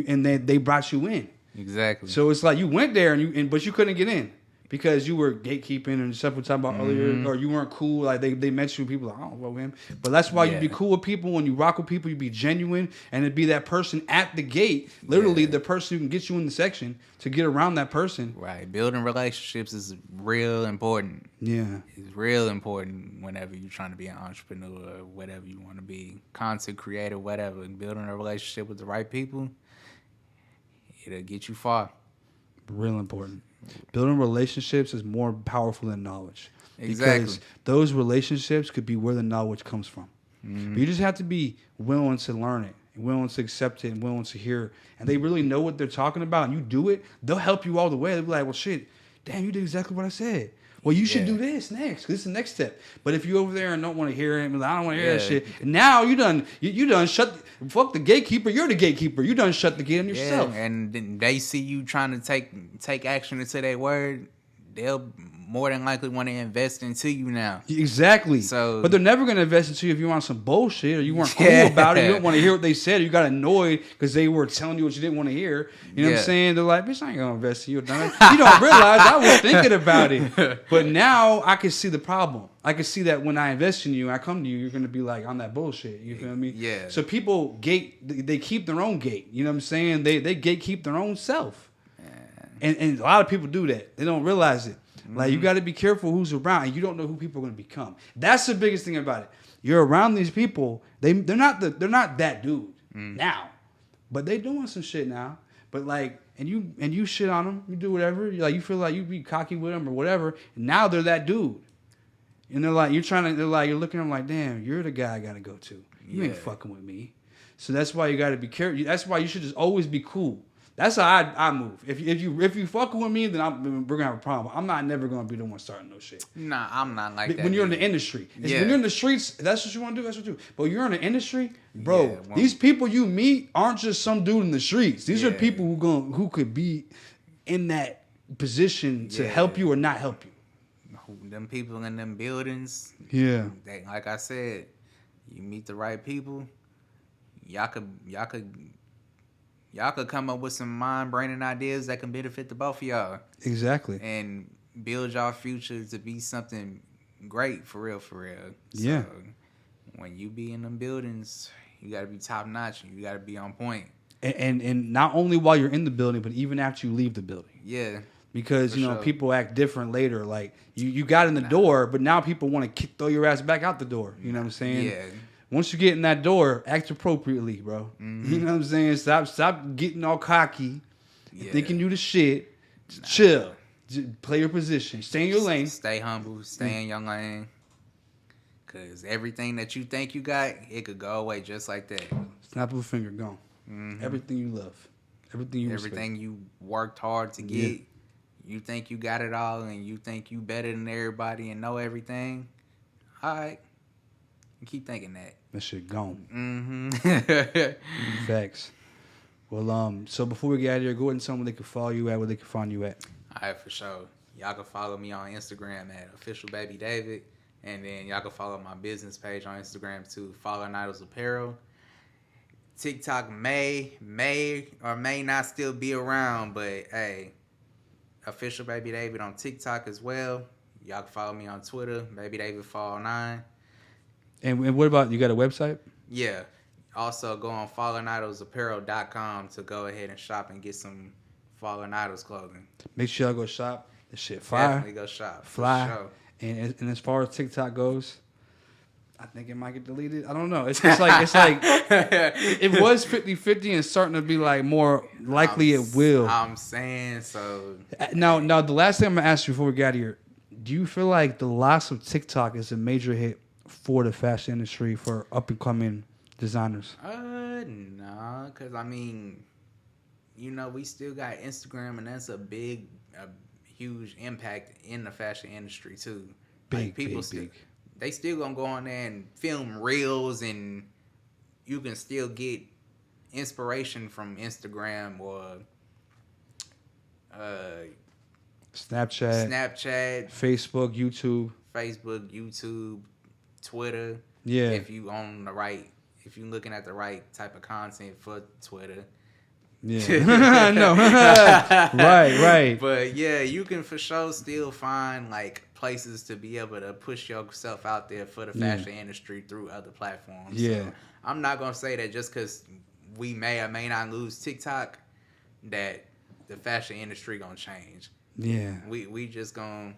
and they brought you in. Exactly. So it's like you went there but you couldn't get in because you were gatekeeping and stuff we were talking about earlier, or you weren't cool. Like they mentioned people like, I don't know him, but that's why you be cool with people. When you rock with people, you be genuine, and it'd be that person at the gate, literally the person who can get you in the section to get around that person. Right. Building relationships is real important. Yeah, it's real important whenever you're trying to be an entrepreneur or whatever you want to be, content creator, whatever. And building a relationship with the right people, it'll get you far. Real important. Building relationships is more powerful than knowledge. Exactly. Because those relationships could be where the knowledge comes from. But you just have to be willing to learn it, and willing to accept it, and willing to hear it. And they really know what they're talking about, and you do it, they'll help you all the way. They'll be like, well, shit, damn, you did exactly what I said. Well, you should do this next, because this is the next step. But if you over there and don't want to hear it, like, I don't want to hear that shit. Now you done fuck the gatekeeper. You're the gatekeeper. You done shut the gate on yourself. Yeah, and then they see you trying to take action into their word, they'll more than likely want to invest into you now. Exactly. But they're never going to invest into you if you want some bullshit or you weren't cool about it. You don't want to hear what they said. Or you got annoyed because they were telling you what you didn't want to hear. You know what I'm saying? They're like, bitch, I ain't going to invest in you. You don't realize I was thinking about it. But now I can see the problem. I can see that when I invest in you, I come to you, you're going to be like on that bullshit. You feel me? Yeah. So people they keep their own gate. You know what I'm saying? They gatekeep their own self. And a lot of people do that. They don't realize it. Like, you got to be careful who's around, and you don't know who people are going to become. That's the biggest thing about it. you're around these people. They're not that dude now, but they doing some shit now. But like, and you shit on them, you do whatever. You feel like you be cocky with them or whatever. And now they're that dude. And they're like, you're looking at them like, damn, you're the guy I gotta go to. You ain't fucking with me. So that's why you gotta be careful. That's why you should just always be cool. That's how I move. If you fucking with me, then we're gonna have a problem. I'm not never gonna be the one starting no shit. Nah, I'm not like that. When you're in the industry, when you're in the streets, that's what you want to do. That's what you do. But you're in the industry, bro. These people you meet aren't just some dude in the streets. These are people who could be in that position to help you or not help you. Them people in them buildings. Yeah. Like I said, you meet the right people. Y'all could come up with some mind-braining ideas that can benefit the both of y'all. Exactly. And build y'all future to be something great, for real. So, when you be in them buildings, you got to be top-notch. You got to be on point. And not only while you're in the building, but even after you leave the building. Yeah. Because, people act different later. Like, you got in the door, but now people want to throw your ass back out the door. You know what I'm saying? Yeah. Once you get in that door, act appropriately, bro. Mm-hmm. You know what I'm saying? Stop getting all cocky, thinking you the shit. Just chill. Just play your position. Stay in your lane. Stay humble. Stay in your lane. Because everything that you think you got, it could go away just like that. Snap of a finger, gone. Mm-hmm. Everything you love. Everything you worked hard to get. You think you got it all and you think you better than everybody and know everything. All right. Keep thinking that. That shit gone. Mm-hmm. Facts. Well, so before we get out of here, go ahead and tell them where they can follow you at, where they can find you at. All right, for sure. Y'all can follow me on Instagram at officialbabydavid. And then y'all can follow my business page on Instagram too, Fallen Idols Apparel. TikTok may or may not still be around, but hey, Official Baby David on TikTok as well. Y'all can follow me on Twitter, BabyDavidFall9. And what about, you got a website? Yeah. Also, go on FallenIdolsApparel.com to go ahead and shop and get some Fallen Idols clothing. Make sure y'all go shop. This shit fire. Definitely go shop. Fly. Sure. And as far as TikTok goes, I think it might get deleted. I don't know. It's like it was 50-50 and starting to be like more likely it will. I'm saying so. Now the last thing I'm gonna ask you before we get out of here, do you feel like the loss of TikTok is a major hit for the fashion industry for up and coming designers? No, because I mean, we still got Instagram, and that's a huge impact in the fashion industry too. Big. They still gonna go on there and film reels, and you can still get inspiration from Instagram or Snapchat, Facebook, YouTube, Twitter. Yeah. If you looking at the right type of content for Twitter. Yeah. No. Right. But yeah, you can for sure still find like places to be able to push yourself out there for the fashion industry through other platforms. Yeah. So I'm not gonna say that just because we may or may not lose TikTok that the fashion industry gonna change. Yeah. We just gonna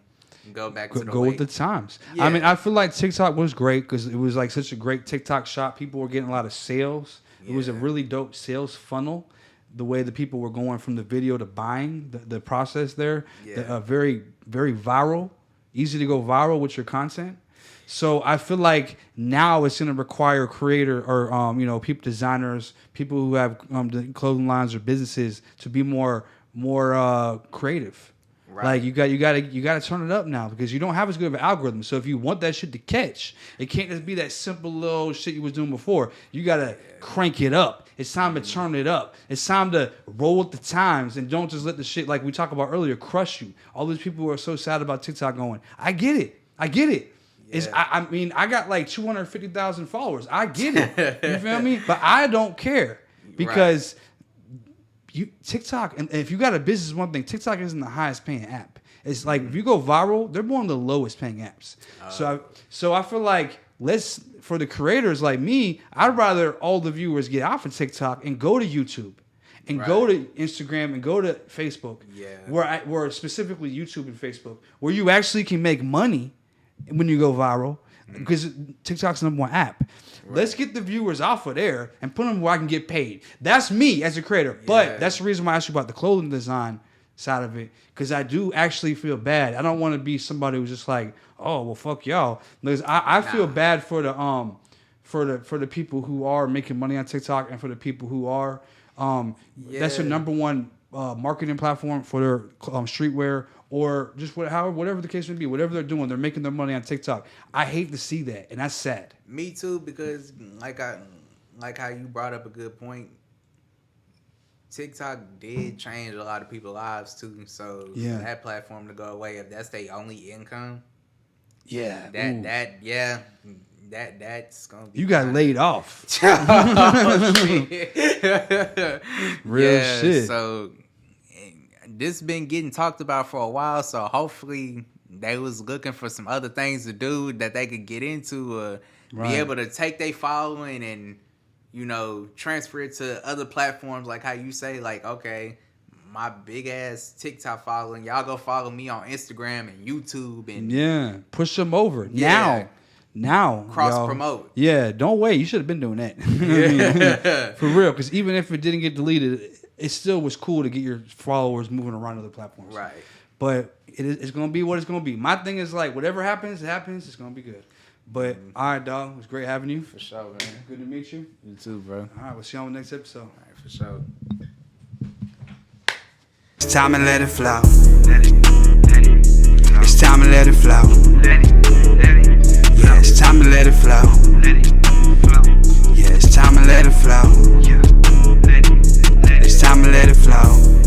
go back to the go with the times. Yeah. I mean, I feel like TikTok was great because it was like such a great TikTok shop. People were getting a lot of sales. Yeah. It was a really dope sales funnel. The way the people were going from the video to buying, the process there, very, very viral, easy to go viral with your content. So I feel like now it's going to require creator or people, designers, people who have clothing lines or businesses to be more creative. Right. Like you got to turn it up now because you don't have as good of an algorithm. So if you want that shit to catch, it can't just be that simple little shit you was doing before. You got to crank it up. It's time to turn it up. It's time to roll with the times and don't just let the shit like we talked about earlier crush you. All these people who are so sad about TikTok going, I get it. Yeah. I mean, I got like 250,000 followers. I get it. You feel me? But I don't care because TikTok, and if you got a business, one thing, TikTok isn't the highest paying app. It's like if you go viral, they're one of the lowest paying apps. So I feel like for the creators like me, I'd rather all the viewers get off of TikTok and go to YouTube and go to Instagram and go to Facebook. Yeah. Where specifically YouTube and Facebook, where you actually can make money when you go viral. because TikTok's the #1 app. Right. Let's get the viewers off of there and put them where I can get paid. That's me as a creator. But that's the reason why I asked you about the clothing design side of it, because I do actually feel bad. I don't want to be somebody who's just like, oh, well, fuck y'all. Because I feel bad for the people who are making money on TikTok, and for the people who are that's their #1 marketing platform for their streetwear, or just whatever the case may be, whatever they're doing, they're making their money on TikTok. I hate to see that, and that's sad. Me too, because like how you brought up a good point. TikTok did change a lot of people's lives too. So that platform to go away, if that's their only income, that's gonna be. You got laid off. Real shit. So this been getting talked about for a while. So hopefully they was looking for some other things to do that they could get into, be able to take their following and, you know, transfer it to other platforms, like how you say, like, okay, my big ass TikTok following, y'all go follow me on Instagram and YouTube, and push them over now. Cross promote. Yeah, don't wait. You should have been doing that. For real, because even if it didn't get deleted, it still was cool to get your followers moving around other platforms. Right. But it's gonna be what it's gonna be. My thing is, like, whatever happens, it happens. It's gonna be good. But all right, dog. It was great having you. For sure, man. Good to meet you. You too, bro. All right, we'll see you on the next episode. All right, for sure. It's time to let it flow. It's time to let it flow. Yeah, it's time to let it flow. Yeah, it's time to let it flow. It's time to let it flow.